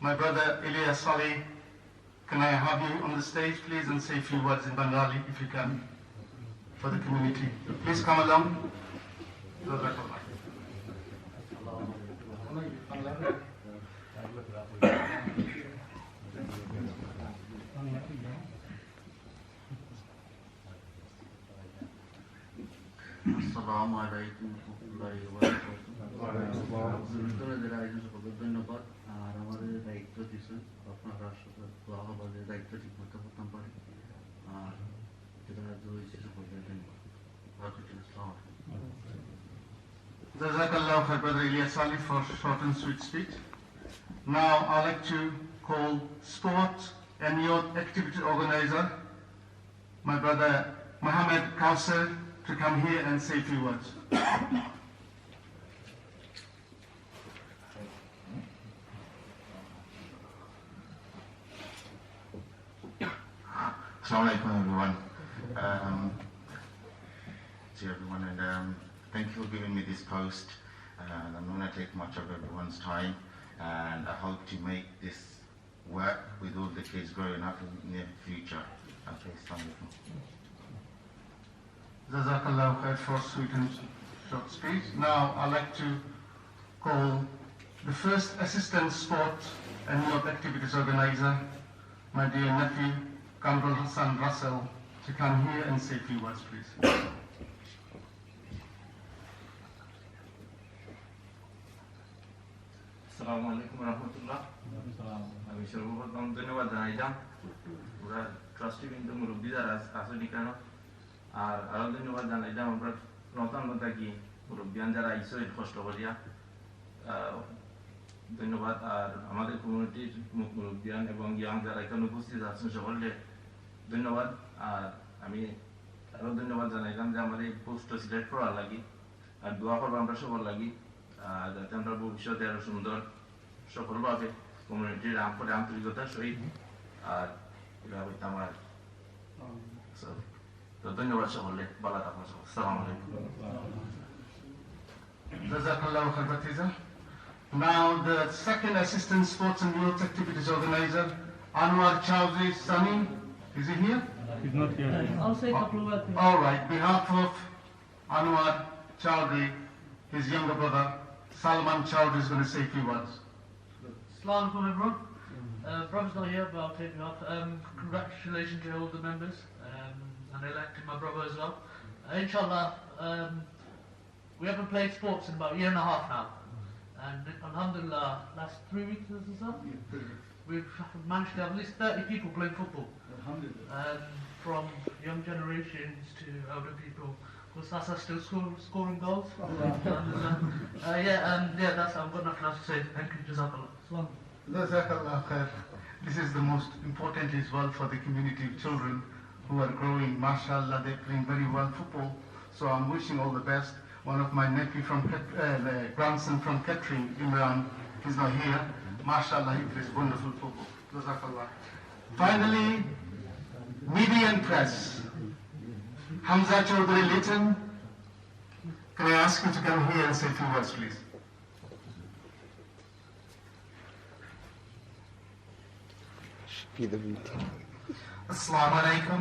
Speaker 4: my brother Ilyas Ali, can I have you on the stage, please, and say a few words in Bengali, if you can, for the community. Please come along. Jazakallah.
Speaker 14: Assalamu alaikum warahmatullahi wabarakatuh. ধন্যবাদ আর আমাদের দায়িত্ব দিচ্ছেন আপনারা আমাদের দায়িত্ব ঠিক মতো করতাম পারি আর যেটা রয়েছে সকলকে ধন্যবাদ।
Speaker 4: Jazakallah for Brother Ilyas Ali for short and sweet speech. Now I'd like to call Sport and Youth Activity Organizer, my brother Mohammed Kausar to come here and say a few words.
Speaker 15: Assalamu alaikum everyone. And thank you for giving me this post. I'm not going to take much of everyone's time, and I hope to make this work with all the kids growing up in the near future. Okay, assalamu alaikum.
Speaker 4: Jazakallah khair for sweet and short speech. Now I'd like to call the first assistant sport and youth activities organizer, my dear nephew, Kamrul Hassan Russell, to come here and say a few words, please.
Speaker 10: আসসালামু আলাইকুম রহমতুল্লাহ। আমি সর্বপ্রথম ধন্যবাদ জানাইলাম ওরা trustee কিন্তু মুরব্বী যারা আসেনি কেন, আর আরো ধন্যবাদ জানাইলাম আমরা নতুন থাকি মুরব্বিয়ান যারা আইসো কষ্ট করিয়া ধন্যবাদ। আর আমাদের কমিউনিটির মুরব্বিয়ান এবং ইয়াং যারা এখানে উপস্থিত আছেন সকলকে ধন্যবাদ। আর আমি আরো ধন্যবাদ জানাইলাম যে আমাদের এই পোস্ট সিলেক্ট করার লাগি, আর দোয়া করবো আমরা সবার লাগি যাতে আমরা ভবিষ্যতে আরো সুন্দর সফলভাবে কমিউনিটির আন্তরিকতার সহিত আর এটা হইতে আমার তো ধন্যবাদ সকলে ভালো থাকুন। আসসালামু আলাইকুম।
Speaker 4: Jazakallah khair Batiza. Now the second assistant sports and youth activities organizer, Anwar Chowdhury Sani, is he here?
Speaker 16: He's not here. I'll say a couple of words.
Speaker 4: All right, behalf of Anwar Chowdhury, his younger brother, Salman Chowdhury is going to say a few words.
Speaker 16: Assalamu alaikum everyone. Brother's not here, but I'll take it off. Congratulations to all the members and electing my brother as well. Inshallah, we haven't played sports in about a year and a half now. And alhamdulillah, last 3 weeks or so, we've managed to have at least 30 people playing football. From young generations to older people. Sasa still scoring goals. That's I'm good enough to say. Thank you, Jazakallah.
Speaker 4: Jazakallah khair. This is the most important as well for the community of children who are growing. MashaAllah, they're playing very well football. So I'm wishing all the best. One of my nephew from grandson from Kettering, Imran, is not here. MashaAllah, he plays wonderful football. Jazakallah. Finally, media and press. Hamza Chaudhary Litton, can I ask you to come here and say a few words, please?
Speaker 17: Assalamu alaikum.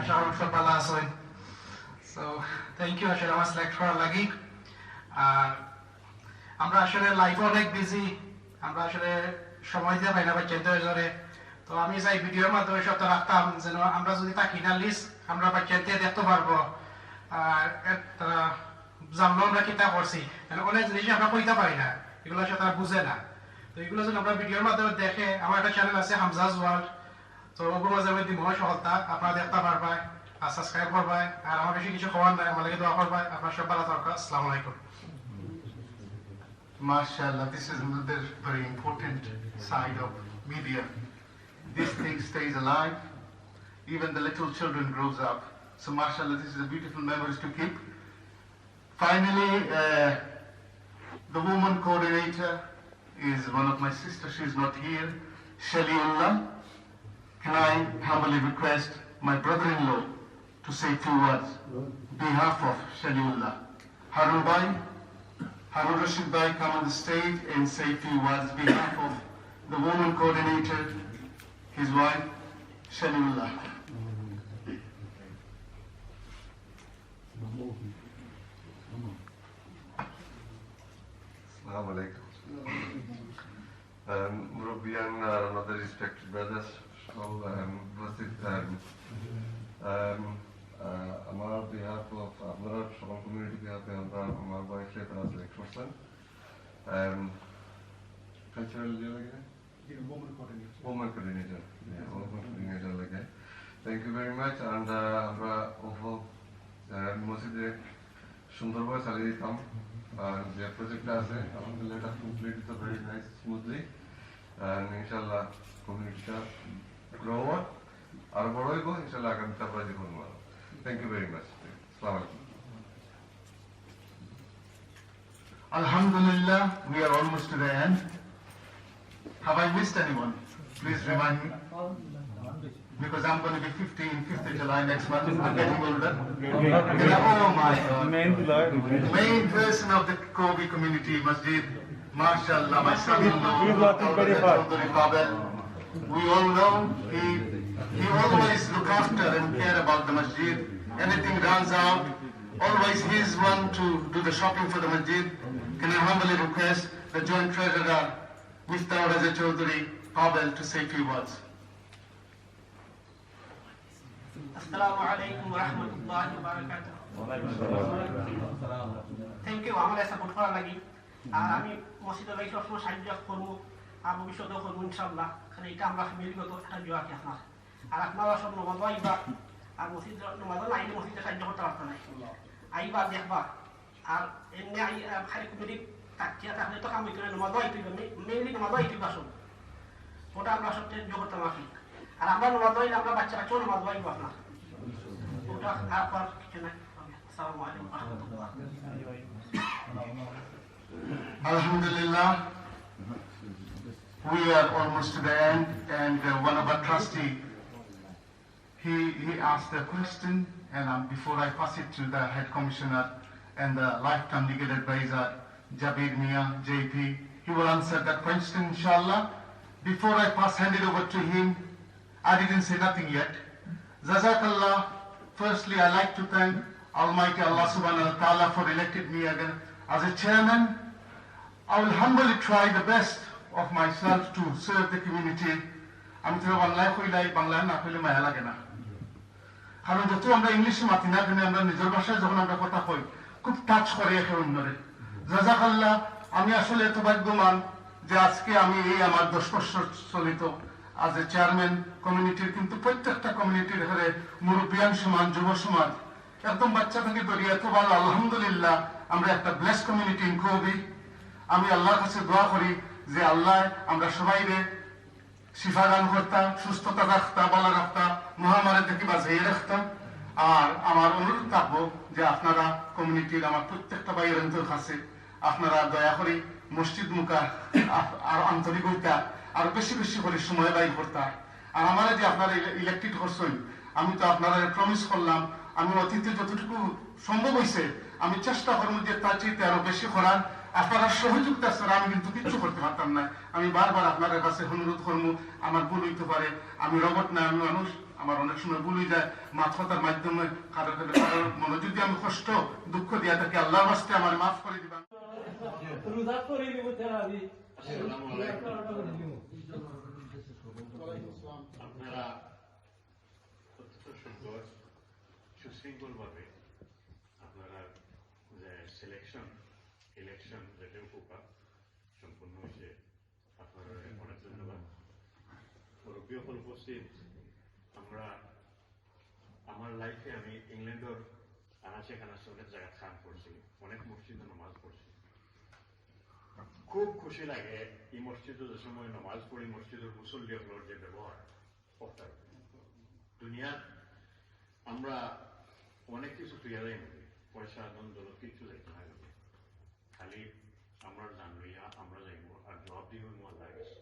Speaker 17: Asharu Shabala Soy. So, thank you, Ashara was select for Lagi. আমরা আসলে লাইফে অনেক busy, আমরা আসলে সময় দিয়ে পাই না বাচ্চাদের জন্য। তো আমি চাই ভিডিওর মাধ্যমে সবটা রাখতাম যেন আমরা যদি থাকি না লিস্ট আমরা বাচ্চাদের দেখতে পারবো, আর তারা জানলো আমরা কিতা করছি, অনেক জিনিস আমরা কইতে পারি না, এগুলো আসলে তারা বুঝে না। তো এগুলো যদি আমরা ভিডিওর মাধ্যমে দেখে, আমার একটা চ্যানেল আছে হামজাজ ওয়ার্ল্ড, তো ওগুলো মাঝে মধ্যে দিব সহজতা আপনারা দেখতে পারবেন আর সাবস্ক্রাইব করবেন। আর আমার বেশি কিছু খবর নাই, আমাদেরকে দোয়া করবেন। আপনার সব ভালো থাকুন। আসসালামু আলাইকুম।
Speaker 4: MashaAllah, this is another very important side of media. This thing stays alive. Even the little children grows up. So MashaAllah, this is a beautiful memories to keep. Finally, the woman coordinator is one of my sisters. She's not here. Shaliullah. Can I humbly request my brother-in-law to say 2 words on behalf of Shaliullah? Harun Bhai, Harun Rashid Bhai, come on the stage and say a few words on behalf of the woman coordinator, his wife, Shaliullah.
Speaker 18: Assalamu alaikum. Murubian, another respected brothers, all উপস্থিত আমার behalf of আপনারা সকল community behalf আমরা আমার ওয়াইফকে তারা select করছেন cultural woman coordinator লাগে thank you very much and আমরা overall মসজিদে সুন্দরভাবে চালিয়ে দিতাম আর যে প্রজেক্টটা আছে আলহামদুলিল্লাহ এটা complete is very nice smoothly and ইনশাআল্লাহ কমিউনিটিটা গ্রো আর বড় হইব ইনশাআল্লাহ আগামীতে আমরা জীবন Thank you very much. Assalamu alaikum.
Speaker 2: Alhamdulillah, we are almost to the end. Have I missed anyone? Please remind me. Because I'm going to be 50 in 5th of July next month. I'm getting older. Oh my God. Main person of the Corby community, Masjid. MashaAllah, my son-in-law. We all know he always look after and care about the masjid. Anything runs out, always he's one to do the shopping for the masjid. Can I humbly request the Joint Treasurer, Mr. Raja Chaudhary, Pavel, to say a few words.
Speaker 17: Assalamu alaikum wa rahmatullahi wa barakatuh. Thank you, আমার support করা লাগি আর আমি মসজিদে ভাই সবসময় সাহায্য করবো আর ভবিষ্যতেও করবো ইনশাআল্লাহ। কারণ এটা আমরা ফ্যামিলিগত একটা বিবাহ কি আপনার আর আপনারা সব নমাজ আইবা আর মসজিদ নমাজ আইলে মসজিদে সাহায্য করতে পারতো না আইবা দেখবা আর এমনি খালি কমিটি তাকিয়া থাকলে তো কাম হইতো না। নমাজ আইতে মেইনলি নমাজ আইতে সব ওটা আমরা সব সাহায্য করতাম আর আর আমরা নমাজ আইলে আমরা বাচ্চা কাছেও নমাজ আইবো আপনার ওটা আর কিছু না। আসসালামু আলাইকুম ওয়া রাহমাতুল্লাহ।
Speaker 2: Alhamdulillah, we are almost to the end, and one of our trustee, he asked a question, and before I pass it to the head commissioner and the lifetime legal advisor, Jabir Mia, JP, he will answer that question, inshallah. Before I hand it over to him, I didn't say nothing yet. Jazakallah. Firstly, I like to thank Almighty Allah subhanahu wa ta'ala for electing me again as a chairman. I will humbly try the best of myself to serve the community. আমি তো বাংলায় কইলাই বাংলায় না কইলে মায়া লাগে না। কারণ যত আমরা ইংলিশে মাতি না কেন আমরা নিজের ভাষায় যখন আমরা কথা কই খুব টাচ করে একে অন্যরে। জাযাকাল্লাহ, আমি আসলে এত ভাগ্যবান যে আজকে আমি এই আমার 10 বছর চলিত আজ এ চেয়ারম্যান কমিউনিটির, কিন্তু প্রত্যেকটা কমিউনিটির ঘরে মুরব্বিয়ান সমান, যুব সমাজ, একদম বাচ্চা থেকে ধরিয়ে এত ভালো। আলহামদুলিল্লাহ, আমরা একটা ব্লেস কমিউনিটি ইন কোবি। আমি আল্লাহর কাছে দোয়া করি যে আল্লাহ আমরা সবাইরে শিফা দান করতাম, সুস্থতা রাখতাম, ভালো রাখতাম, মহামারী থেকে বাঁচিয়ে রাখতাম। আর আমার অনুরোধ থাকবো যে আপনারা কমিউনিটির আমার প্রত্যেকটা ভাইয়ের কাছে আপনারা দয়া করে মসজিদ মুখা আর আন্তরিক হইতা আর বেশি বেশি করে সময় ব্যয় করতাম। আর আমার যে আপনারা ইলেকটেড করছেন, আমি তো আপনারা প্রমিস করলাম আমি অতীতে যতটুকু সম্ভব হয়েছে আমি চেষ্টা করবো যে তার চাইতে আরো বেশি করার। আপনারা সহযোগিতা ছাড়া আমি কিন্তু কিচ্ছু করতে পারতাম না। আমি বারবার আপনাদের কাছে অনুরোধ করবো, আমার ভুল হইতে পারে, আমি রবট না, আমি মানুষ, আমার অনেক সময় ভুল হয়ে যায়। মাথতার মাধ্যমে কারোর মনে যদি আমি কষ্ট দুঃখ দিয়া থাকি, আল্লাহর বাস্তে আমার মাফ করে দিবেন।
Speaker 6: আপনারা সুশৃঙ্খল ভাবে আপনারা যে ইলেকশন যেটা উপকার সম্পূর্ণ হয়েছে, আপনারা অনেক ধন্যবাদ। মুরব্বী সকল উপস্থিত, আমার লাইফে আমি ইংল্যান্ডের আনাচে কানাচে অনেক জায়গা খান করছি, অনেক মসজিদে নমাজ পড়ছি। খুব খুশি লাগে এই মসজিদে যে সময় নমাজ পড়ি, মসজিদের মুসল্লিগুলোর যে ব্যবহার দুনিয়ার আমরা অনেক কিছু তুইয়ারাই মধ্যে পয়সা ধন দৌলত কিছু যাইতে হয়, খালি আমরা জানলইয়া আমরা যাইব আর জবাব দিব আল্লাহ গেছে।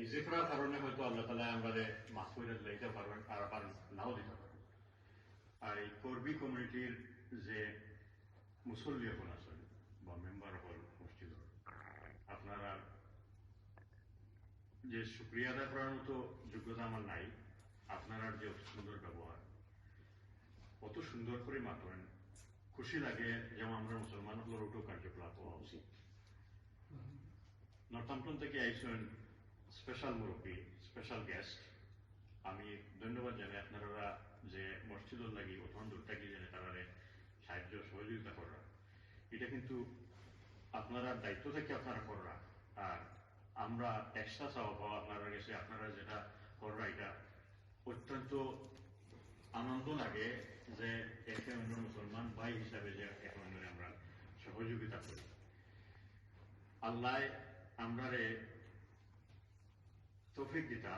Speaker 6: ইজি করার কারণে হয়তো আল্লাহ তালা আমরা মাফ করে লাইতে পারবেন আর আবার নাও দিতে পারবেন। আর এই কর্বী কমিউনিটির যে মুসল্লি এখন আছেন বা মেম্বার হল মসজিদ, আপনারা যে শুক্রিয়া আদায় করার মতো যোগ্যতা আমার নাই। আপনারা যে সুন্দর ব্যবহার, কত সুন্দর করে মাতবেন, খুশি লাগে। যেমন আমরা মুসলমান হলোর ওটো কার্যকলাপ হওয়া উচিত। নর্থাম্পটন থেকে আইসেন স্পেশাল মুরব্বী, স্পেশাল গেস্ট, আমি ধন্যবাদ জানাই। আপনারা যে মসজিদর লাগি অথন দূর থাকি জানে তারা সাহায্য সহযোগিতা করা, এটা কিন্তু আপনারা দায়িত্ব থেকে আপনারা করা। আর আমরা এক্সট্রা চাওয়া পাওয়া আপনারা গেছে, আপনারা যেটা করা এটা অত্যন্ত আনন্দ লাগে যে একে অন্য মুসলমান ভাই হিসাবে যে একে অন্যরে আমরা সহযোগিতা করি। আল্লাহ আমরারে তৌফিক দিতা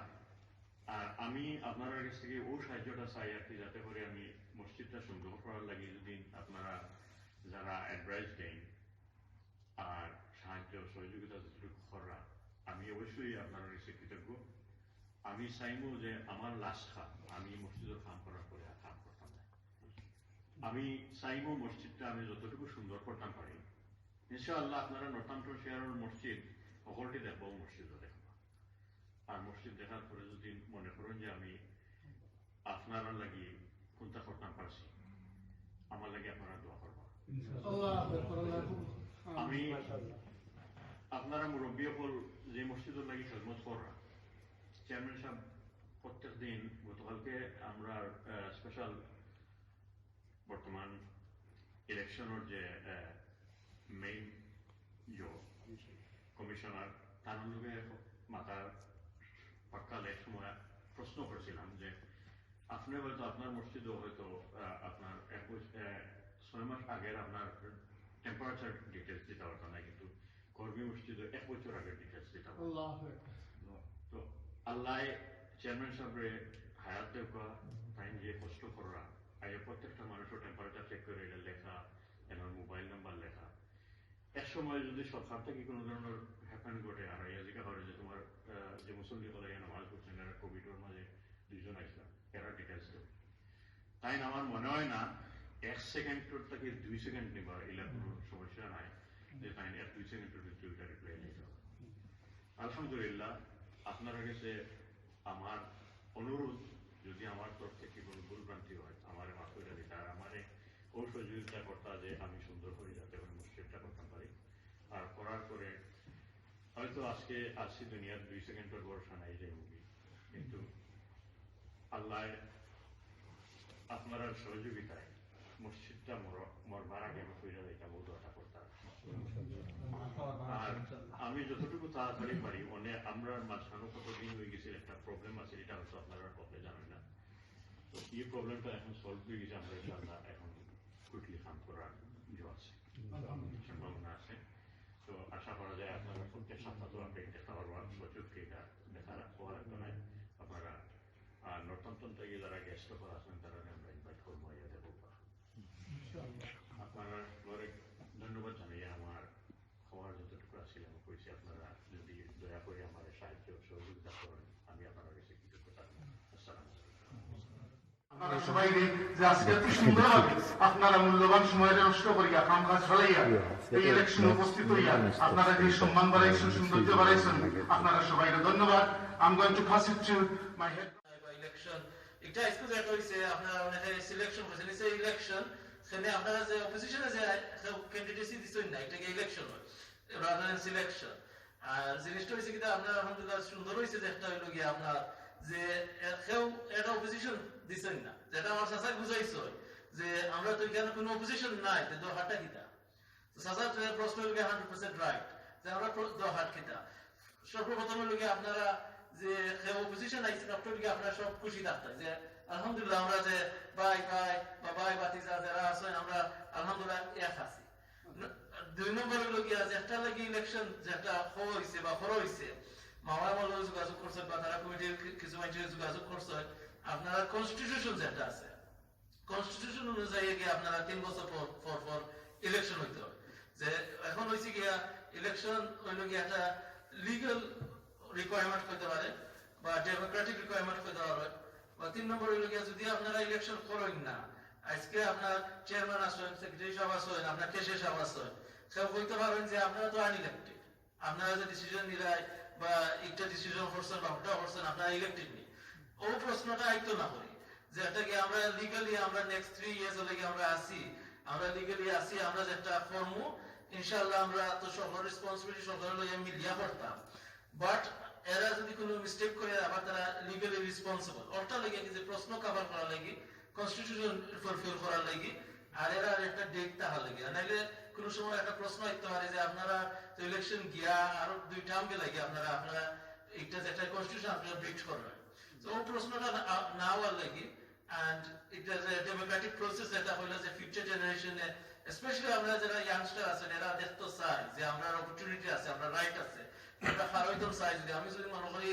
Speaker 19: আর আমি আপনার কাছ থেকে ও সাহায্যটা চাই আর কি, যাতে করে আমি মসজিদটা সুন্দর করার লাগে যদি আপনারা যারা অ্যাডভাইস দেন আর সাহায্য সহযোগিতা যতটুকু করা, আমি অবশ্যই আপনার কাছে কৃতজ্ঞ। আমি চাইবো যে আমার লাস্ট খাম আমি মসজিদের কাম করার পরে আর কাম করতাম না। আমি চাইবো মসজিদটা আমি যতটুকু সুন্দর করতাম পারি। ইনশাআল্লাহ আপনারা নর্থাম্পটন শেয়ারের মসজিদ সকলটি দেখবো, মসজিদও দেখবো। আর মসজিদ দেখার পরে যদি মনে করেন যে আমি আপনারা লাগি কোনটা করতাম পারছি, আমার লাগে আপনারা দোয়া করবো। আমি আপনারা মুরব্বী হল যে মসজিদের লাগি খেদমত করা, চেয়ারম্যান সাহেব প্রত্যেক দিন, গতকালকে আমরা স্পেশাল বর্তমান ইলেকশনের যে মেইন কমিশনার তার লোকে মাথার পাক্কাল এক সময় প্রশ্ন করেছিলাম যে আপনি হয়তো আপনার মসজিদও হয়তো আপনার 6 মাস আগের আপনার টেম্পারেচার ডিটেলস দিতে পারতো না, কিন্তু কর্মী মসজিদে 1 বছর আগের ডিটেলস দিতে পারতো। তো আল্লাহ চেয়ারম্যান সাহেবরে হায়াত দেওয়া তাই যে কষ্ট করা, আগে প্রত্যেকটা মানুষের টেম্পারেচার চেক করে এটা লেখা, এনার মোবাইল নাম্বার লেখা। এক সময় যদি সরকার থেকে কোনো ধরনের হ্যাপেন ঘটে আর জিজ্ঞাসা করে যে তোমার যে মুসল্লি হলে নামাজ পড়ছেন এরা কোভিডের মাঝে 2 জন আসলাম, এরা ডিটেলস দেব। তাই আমার মনে হয় না 1 সেকেন্ডের থেকে 2 সেকেন্ড নেবার এলাকা কোনো সমস্যা নাই যে তাই 1-2 সেকেন্ডের ভিতরে ওইটা রিপ্লাই নিয়ে যাওয়া। আলহামদুলিল্লাহ আপনারা কাছে আমার অনুরোধ, যদি আমার তরফ থেকে কোনো ভুলভ্রান্তি হয় আমার মাফ করে দিতে, আর আমার ও সহযোগিতা করতা যে আমি সুন্দর করে যাতে করে মসজিদটা করতে পারি। আর করার পরে হয়তো আজকে আসছি দুনিয়ার 2 সেকেন্ডের ভরসা নাই যে মুভি, কিন্তু আল্লাহ আপনারা সহযোগিতায় মসজিদটা মরবার আগে আমি ফিরে যাইতাম, ও দোয়াটা করতাম। আর আমি যতটুকু তাড়াতাড়ি পারি, অনেক আমরা মাঝখানে কতদিন হয়ে গেছে একটা প্রবলেম আছে, এটা হয়তো আপনারা কবে জানেন না। তো এই প্রবলেমটা এখন সলভ হয়ে গেছে, আমরা ইনশাআল্লাহ এখন কুইকলি কাম করার আছে সম্ভাবনা আছে। তো আশা করা যায় আপনারা প্রত্যেক সপ্তাহ আপডেট দেখা পারবেন, সচক্ষে এটা দেখা হওয়ার একদমই আপনারা নর্থাম্পটন থেকে যারা গেস্ট করা আছেন তারা আমরা ইনভাইট করবো, ইয়া দেবো। আপনারা ঘরে ধন্যবাদ জানাই আমার হওয়ার যতটুকু আসলে আমি কইছি, আপনারা যদি দয়া করে আমার সাহায্য সহযোগিতা করেন আমি আপনার কাছে কৃতজ্ঞ থাকবো। আসসালামু আলাইকুম।
Speaker 2: আপনারা সবাই যে আজকে এত সুন্দরভাবে আপনারা মূল্যবান সময় নষ্ট করিয়া কাম কাজ ফেলাইয়া এই ইলেকশনে উপস্থিত হইয়া আপনারা যে সম্মান বাড়াইছেন, সৌন্দর্য বাড়াইছেন, আপনারা সবাইকে ধন্যবাদ। I'm going to pass it to my head.
Speaker 3: Election এটা এক্সপোজ এটা হইছে আপনারা অনেক সিলেকশন হইছে, নিচে ইলেকশন সেখানে আপনারা যে অপোজিশনে যে ক্যান্ডিডেটসি দিছেন না, এটাকে ইলেকশন হয় রাদার দ্যান সিলেকশন। আর জিনিসটা হইছে কিনা আপনারা আলহামদুলিল্লাহ সুন্দর হইছে যে একটা হইল গিয়া আপনার যে কেউ এটা অপোজিশন দিছেন না, যেটা আমার চাচাই বুঝাইছে যে আমরা তো এখানে কোনো অপোজিশন নাই, তো হাটটা কিতা চাচার প্রশ্ন হইল 100% রাইট যে আমরা হাট কিতা। সর্বপ্রথম হইল গিয়া আপনারা যে কেউ অপোজিশন আইছেন আপনার আপনারা সব খুশি থাকতেন যে আলহামদুলিল্লাহ আমরা যে ভাই ভাই বা ভাই বাতিজা যারা আছেন আমরা আলহামদুলিল্লাহ এক আছি। 2 নম্বর হইল গিয়া যে একটা লাগি ইলেকশন যেটা হইছে বা হইছে মামলা মামলা যোগাযোগ করছেন বা তারা কমিটির কিছু মানুষের যোগাযোগ করছেন, আপনারা কনস্টিটিউশন যেটা আছে কনস্টিটিউশন অনুযায়ী গিয়ে আপনারা 3 বছর পর ইলেকশন হইতে হয়। যে এখন হয়েছে গিয়া ইলেকশন হইল গিয়া একটা লিগাল রিকোয়ারমেন্ট হইতে পারে বা ডেমোক্রেটিক রিকোয়ারমেন্ট হইতে পারে। বা 3 নম্বর হইল গিয়া যদি আপনারা ইলেকশন করেন না, আজকে আপনার চেয়ারম্যান আছেন, সেক্রেটারি সাহেব আছেন, আপনার কেশে সাহেব আছেন, সব বলতে পারবেন যে আপনারা তো আনইলেক্টেড, আপনারা যে ডিসিশন নিলাই বা একটা ডিসিশন করছেন বা ওটা করছেন আপনারা ইলেক্টেড নেই। ও প্রশ্নটা আইতো না করি যে এটাকে আমরা লিগালি আমরা নেক্সট 3 ইয়ার্স হলে আমরা আসি, আমরা লিগালি আসি, আমরা যেটা ফর্ম ইনশাআল্লাহ আমরা তো সকল রেসপন্সিবিলিটি সকল লইয়া মিলিয়া করতাম। বাট এরা যদি কোনো মিস্টেক করে আবার তারা লিগালি রেসপন্সিবল, ওটা লাগে যে প্রশ্ন কভার করা লাগি, কনস্টিটিউশন ফুলফিল করার লাগি, আর এরা একটা ডেট তাহা লাগে। নাইলে কোনো সময় একটা প্রশ্ন আসতে পারে যে আপনারা তো ইলেকশন গিয়া আরো 2 টার্ম গে লাগে আপনারা একটা যেটা কনস্টিটিউশন আপনারা ব্রেক করবেন। তো ও প্রশ্নটা না হওয়ার লাগি and it is a democratic process যেটা হলো যে ফিউচার জেনারেশনে স্পেশালি আমরা যারা ইয়াংস্টার আছেন এরা দেখতে চাই যে আমরা অপরচুনিটি আছে, আমরা রাইট আছে, আমরা হারাইতে চাই। যদি আমি যদি মনে করি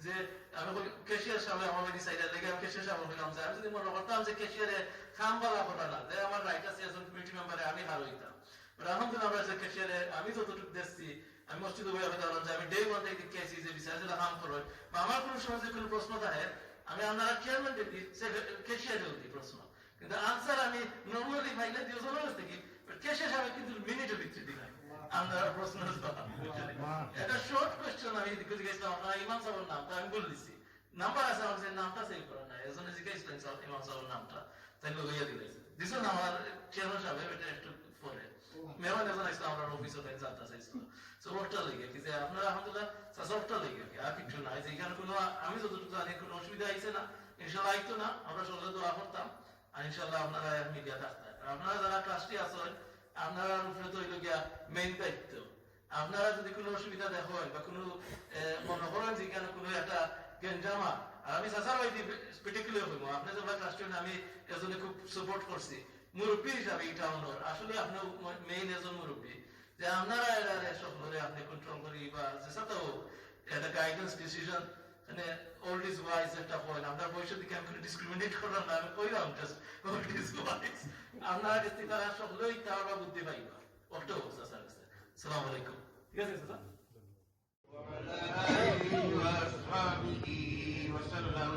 Speaker 3: যে আমি ক্যাশিয়ার সামনে আমার ডিসাইডার লেগে আমি ক্যাশিয়ার সামনে হইলাম যে আমি যদি মনে করতাম যে ক্যাশিয়ারে খাম বালা করা না যে আমার রাইট আছে একজন কমিটি মেম্বারে আমি হার হইতাম আলহামদুলিল্লাহ আমরা যে ক্যাশিয়ারে আমি যতটুকু দেখছি আমি মসজিদে বই বললাম যে আমি ডে ওয়ান থেকে দেখেছি যে বিচার হাম করো বা আমার কোনো সময় যে কোনো প্রশ্ন থাকে আমি আপনারা চেয়ারম্যান দিই ক্যাশিয়ারে দিই প্রশ্ন কিন্তু আনসার আমি নর্মালি ফাইলে দিয়ে চলে গেছে কি ক্যাশিয়ার আমি কিন্তু মিনিটে ভিত্তি দিই আপনারা প্রশ্ন এটা শর্ট কোয়েশ্চেন আমি জিজ্ঞেসলাম আপনার ইমাম সাহেবের নামটা আমি বলে দিচ্ছি নাম্বার আছে আমার যে নামটা সেভ করা নাই এজন্য জিজ্ঞেসলেন ইমাম সাহেবের নামটা তাই লইয়া দিয়েছে দিছেন আমার চেয়ারম্যান সাহেব এটা একটু পরে মেহমান এজন আসলে আমার অফিসে তাই জানতে চাইছিল সো ওটা লেগে কি যে আপনারা আলহামদুলিল্লাহ সবটা লেগে আর কিছু নাই যে এখানে কোনো আমি যতটুকু জানি কোনো অসুবিধা আইছে না ইনশাআল্লাহ আইতো না আমরা সকলে দোয়া করতাম আর ইনশাআল্লাহ আপনারা মিডিয়া থাকতেন আপনারা যারা ট্রাস্টি আছেন আপনারা উপরে তো হইল গিয়া মেইন দায়িত্ব আপনারা যদি কোনো অসুবিধা দেখেন বা কোনো মনে করেন যে এখানে কোনো একটা গেঞ্জামা আর আমি সাসার ভাইটি পার্টিকুলার হইব আপনি যখন ট্রাস্টি আমি এজন্য খুব সাপোর্ট করছি মুরব্বী হিসাবে এই টাউনের আসলে আপনি মেইন একজন মুরব্বী যে আপনারা এরা সকলে আপনি কন্ট্রোল করি বা যেসব তো একটা গাইডেন্স ডিসিশন মানে ওল্ড ইজ ওয়াইজ একটা পয়েন্ট আপনার বয়সের দিকে আমি কোনো ডিসক্রিমিনেট করলাম না আমি কইলাম জাস্ট ওল্ড ইজ ওয়াইজ আপনারা কাছে তারা সকলেই তারা বুদ্ধি পাইবা ওটা হচ্ছে স্যার আসসালামু আলাইকুম ঠিক আছে স্যার
Speaker 20: وعلى آله وأصحابه وسلم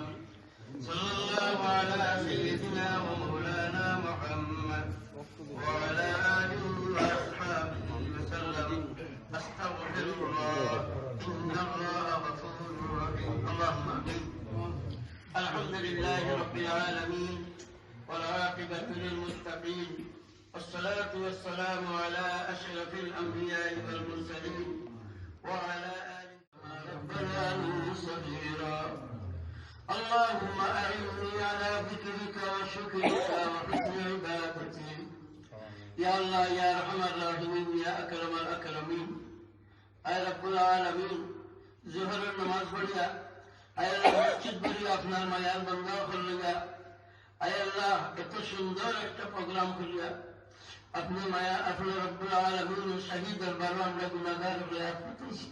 Speaker 20: صلى الله على سيدنا ومولانا محمد وعلى آله وأصحابه وسلم أستغفر الله إن الله غفور رحيم اللهم آمين الحمد لله رب العالمين والعاقبة للمتقين والصلاة والسلام على أشرف الأنبياء والمرسلين وعلى آله ربنا صغيرا اللهم أعني على ذكرك وشكرك وحسن عبادتك يا الله يا أرحم الراحمين يا أكرم الأكرمين أي رب العالمين ظهر النماز बढ़िया أي الله مسجد बढ़िया अपना मायार बंदा कर लिया أي الله इतना सुंदर एक प्रोग्राम कर लिया अपने माया अपने रब्बुल आलमीन शहीद दरबार में আমরা গুনাহগার হয়ে আসতেছি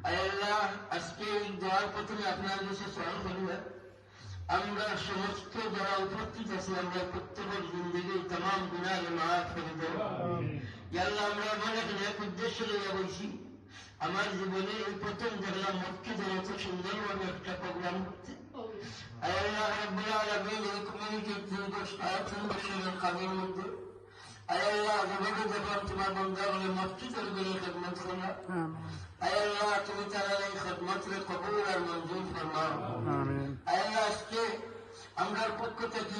Speaker 20: আয় আল্লাহ আজকে এই দোয়ার প্রথমে আপনার কাছে সওয়াল করি আমরা সমস্ত যারা উপস্থিত আছি আমরা প্রত্যেকের জিন্দেগি तमाम গুনাহ মাফ করে দাও ইয়া আল্লাহ আমরা অনেক নেক উদ্দেশ্য নিয়ে বলছি আমার জীবনে এই প্রথম দেখলাম মসজিদের এত সুন্দরভাবে একটা প্রোগ্রাম হচ্ছে আয় আল্লাহ রব্বুল আলামিন এই কমিউনিটির 3 বছরের কাজের মধ্যে আয় আল্লাহ যেভাবে দেখলাম তোমার বান্দা বলে মসজিদের গিয়ে খিদমত করা আয় আল্লাহ তুমি তারা এই খিদমতকে কবুল আর মঞ্জুর ফরমাও আয় আল্লাহ আজকে আমরা পক্ষ থেকে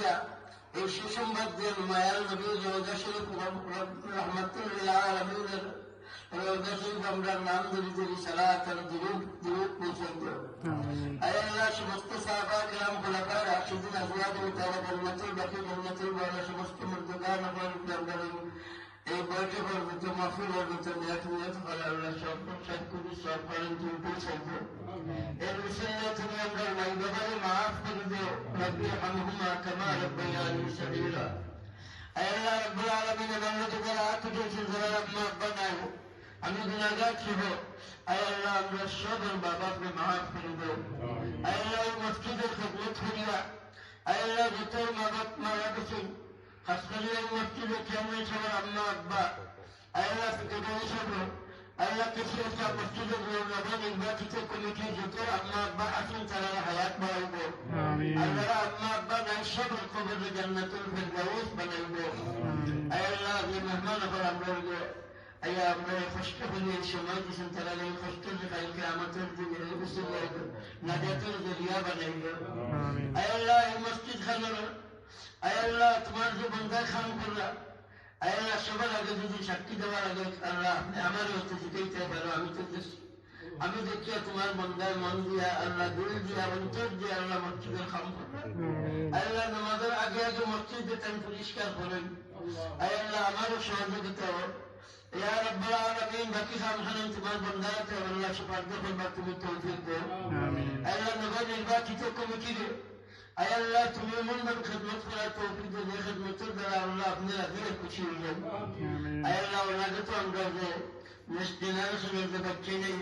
Speaker 20: এই সুসংবাদ দিয়ে মায়ার নবী রওজা শরীফ রহমাতুল লিল আলামিনের রওজা শরীফ আমরা নাম ধরে ধরে সালাত আর দুরূদ পৌঁছে দেব আয় আল্লাহ সমস্ত সাহাবা کرام খোলাফা রাশিদিন আজওয়াজ ও তারা জান্নাতুল বাকি জান্নাতুল বালা সমস্ত মুর্দাগান আমার দরবারে এই বৈঠকের ভিতরে মাহফিলের ভিতরে নিয়ত করে আল্লাহ সব করে সব করেন তুমি পৌঁছে দেব এর বিষয়ে তুমি আমরা মাই বাবারে মাফ করে দিও রব্বি হামহুমা কামা রব্বায়ানি সগীরা আয় আল্লাহ রব্বুল আলামিন আমরা যারা আত্মীয় যারা আম্মা আব্বা নাই আমি গুনাহগার ছিল আয় আল্লাহ আমরা সবার বাবাকে মাফ করে দাও আয় আল্লাহ মসজিদের খিদমত করিয়া আয় আল্লাহ যত মা বাপ মারা গেছেন খাস করে এই মসজিদে চেয়ারম্যান সবার আম্মা আব্বা আয় আল্লাহ সেক্রেটারি সাহেব আয় আল্লাহ কিছু একটা মসজিদের নির্বাচিত কমিটি যত আম্মা আব্বা আছেন তারা হায়াত বাড়াইব আল্লাহ আম্মা আব্বা নাই সবার কবরে জান্নাতুল ফিরদাউস বানাইব আয় আল্লাহ যে মেহমান আবার আমরা আয়া আমরা কষ্ট হলে সময় দিয়েছেন তারা এই কষ্টের কালকে আমাদের নাজাতের জরিয়া বানাইল আয় আল্লাহ এই মসজিদ খানের আয় আল্লাহ তোমার যে বন্দা খান করলা আয় আল্লাহ সবার আগে যদি সাক্ষী দেওয়ার আগে আল্লাহ আপনি আমার হতে জিতাইতে পারো আমি তো আমি দেখিয়া তোমার বন্দায় মন দিয়া আল্লাহ দিল দিয়া অন্তর দিয়া আল্লাহ মসজিদের খাম করলাম আল্লাহ নামাজের আগে আগে মসজিদে তেন পরিষ্কার করেন আয় আল্লাহ আমারও সহযোগিতা হোক يا رب العالمين باقي خامخنا انتظار بندات والله شفاعت دخل باكم التوفيق دو الله نبغي الباقي توكم كده اي الله تميمون من خدمت فلا توفيق دو خدمت تدرى الله ابن الذين كشير اي الله ولادته انقذ مش دينار سنة بچے نہیں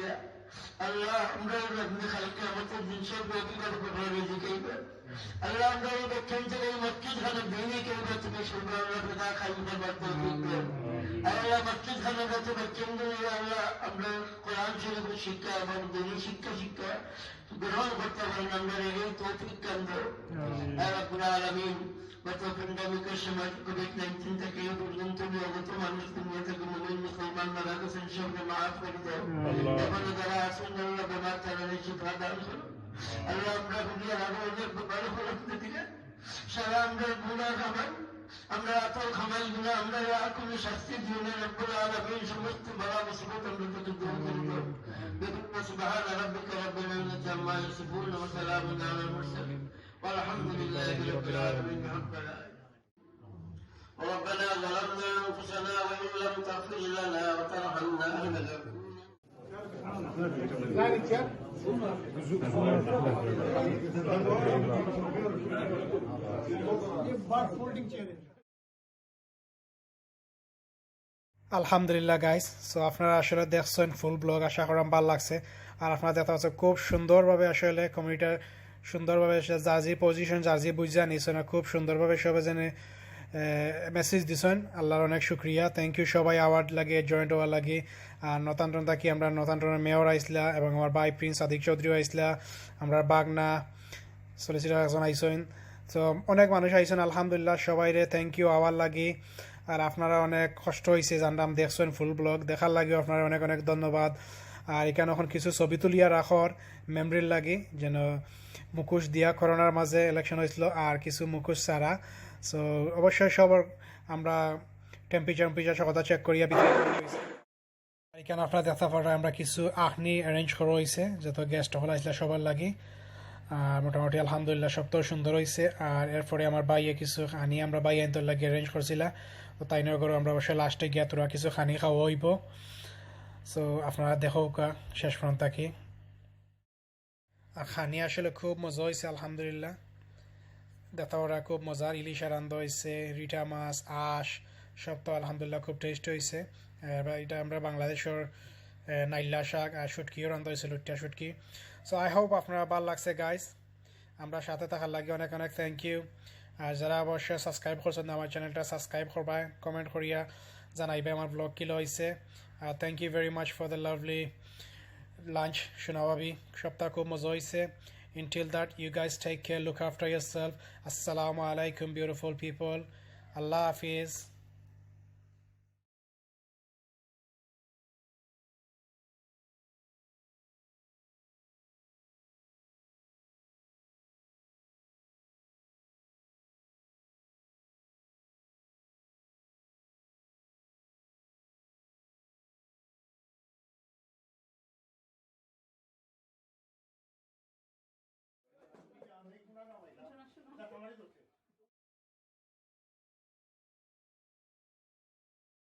Speaker 20: আল্লাহ আমরা আপনি খালকে আমাদের দিন সব ব্যক্তিগত ব্যাপারে রেজিকাইবে আল্লাহ আমরা এই ব্যাখ্যান থেকে এই মসজিদ খানে দিনে কেউ তুমি শুনবো আল্লাহ প্রদা খাইবার বার্তা দিবে আল্লাহ মসজিদ খানে কাছে ব্যাখ্যান আল্লাহ আমরা কোরআন শরীফের শিক্ষা এবং দিনী শিক্ষা গ্রহণ করতে পারেন আমরা এই তৌফিক কেন্দ্র রব্বুল আলামিন গত প্যান্ডামিকের সময় কোভিড-19 থেকে এই পর্যন্ত বিগত মানুষ দুনিয়া থেকে মুমিন মুসলমান মারা গেছেন সবকে মাফ করে দাও এখনো যারা আছেন আল্লাহ বেমার তারা শিফা দান করো আল্লাহ আমরা দুনিয়া আরো অনেক ভালো করে দিকে সারা আমরা গুনাহ খামাই আমরা আতল খামাই গুনাহ আমরা কোনো শাস্তি দিও না রব্বুল আলামিন সমস্ত বালা মুসিবত আমরা থেকে দূর করে দাও বিকুল্লি সুবহান রাব্বিকা রাব্বিল ইজ্জাতি আম্মা ইয়াসিফুন ওয়া সালামুন আলাল মুরসালিন والحمد لله رب العالمين ربنا ظلمنا انفسنا وان لم تغفر لنا وترحمنا
Speaker 1: আলহামদুলিল্লাহ গাইস, সো আপনারা আসলে দেখছেন ফুল ব্লগ, আশা করাম ভালো লাগছে। আর আপনারা দেখতে পাচ্ছেন খুব সুন্দরভাবে আসলে কমিউনিটার সুন্দরভাবে যার যে পজিশন যার যে বুঝা নিয়েছেন খুব সুন্দরভাবে সবাই জেনে মেসেজ দিছেন। আল্লাহর অনেক শুক্রিয়া, থ্যাংক ইউ সবাই আওয়ার্ড লাগে জয়েন্ট হওয়ার লাগে। আর নতান্তন থাকি আমরা নতান্তনের মেয়র আইসলা এবং আমার ভাই প্রিন্স আদিক চৌধুরীও আইসলা, আমরা বাগনা সলিসিটার একজন আইসেন, তো অনেক মানুষ আইসেন। আলহামদুলিল্লাহ সবাইরে থ্যাংক ইউ আওয়ার লাগে। আর আপনারা অনেক কষ্ট হয়েছে জানলাম দেখছেন ফুল ব্লগ দেখার লাগেও আপনারা অনেক অনেক ধন্যবাদ। আর এখানে এখন কিছু ছবি তুলিয়া রাখর মেমরির লাগে, যেন মুখোশ দিয়া করোনার মাঝে ইলেকশন হয়েছিল আর কিছু মুখোশ ছাড়া। সো অবশ্যই সবার আমরা টেম্পারেচার কথা চেক করিয়া এখানে আপনারা দেখতে পারেন আমরা কিছু আখনি অ্যারেঞ্জ করা হয়েছে, যত গেস্ট হল আসলে সবার লাগে। আর মোটামুটি আলহামদুলিল্লাহ সব তো সুন্দর হয়েছে। আর এরপরে আমার বাইয়ে কিছু খানি আমরা বাই আইন লাগে অ্যারেঞ্জ করছিলাম, তো তাই নয় করে আমরা অবশ্যই লাস্টে গিয়া তোরা কিছু খানি খাওয়া হইব। সো আপনারা দেখো শেষ পর্যন্ত থাকি। খানি আসলে খুব মজা হয়েছে আলহামদুলিল্লাহ, দেখা ওরা খুব মজার। ইলিশ রান্ধা হয়েছে, রিটা মাছ, আঁশ সব তো আলহামদুলিল্লাহ খুব টেস্ট হয়েছে। এটা আমরা বাংলাদেশের নাইলা শাক আর শুটকিও রান্ধা হয়েছে, লুটিয়া শুটকি। সো আই হোপ আপনারা ভালো লাগছে গাইস, আমরা সাথে থাকার লাগে অনেক অনেক থ্যাংক ইউ। আর যারা অবশ্যই সাবস্ক্রাইব করছেন আমার চ্যানেলটা সাবস্ক্রাইব করবা, কমেন্ট করিয়া জানাইবে আমার ব্লগ কি হয়েছে। আর thank you very much for the lovely lunch শোনাবাবি, সপ্তাহ খুব মজা হয়েছে। Until that, you guys take care, look after yourself. Assalamu alaikum beautiful people. Allah Hafiz.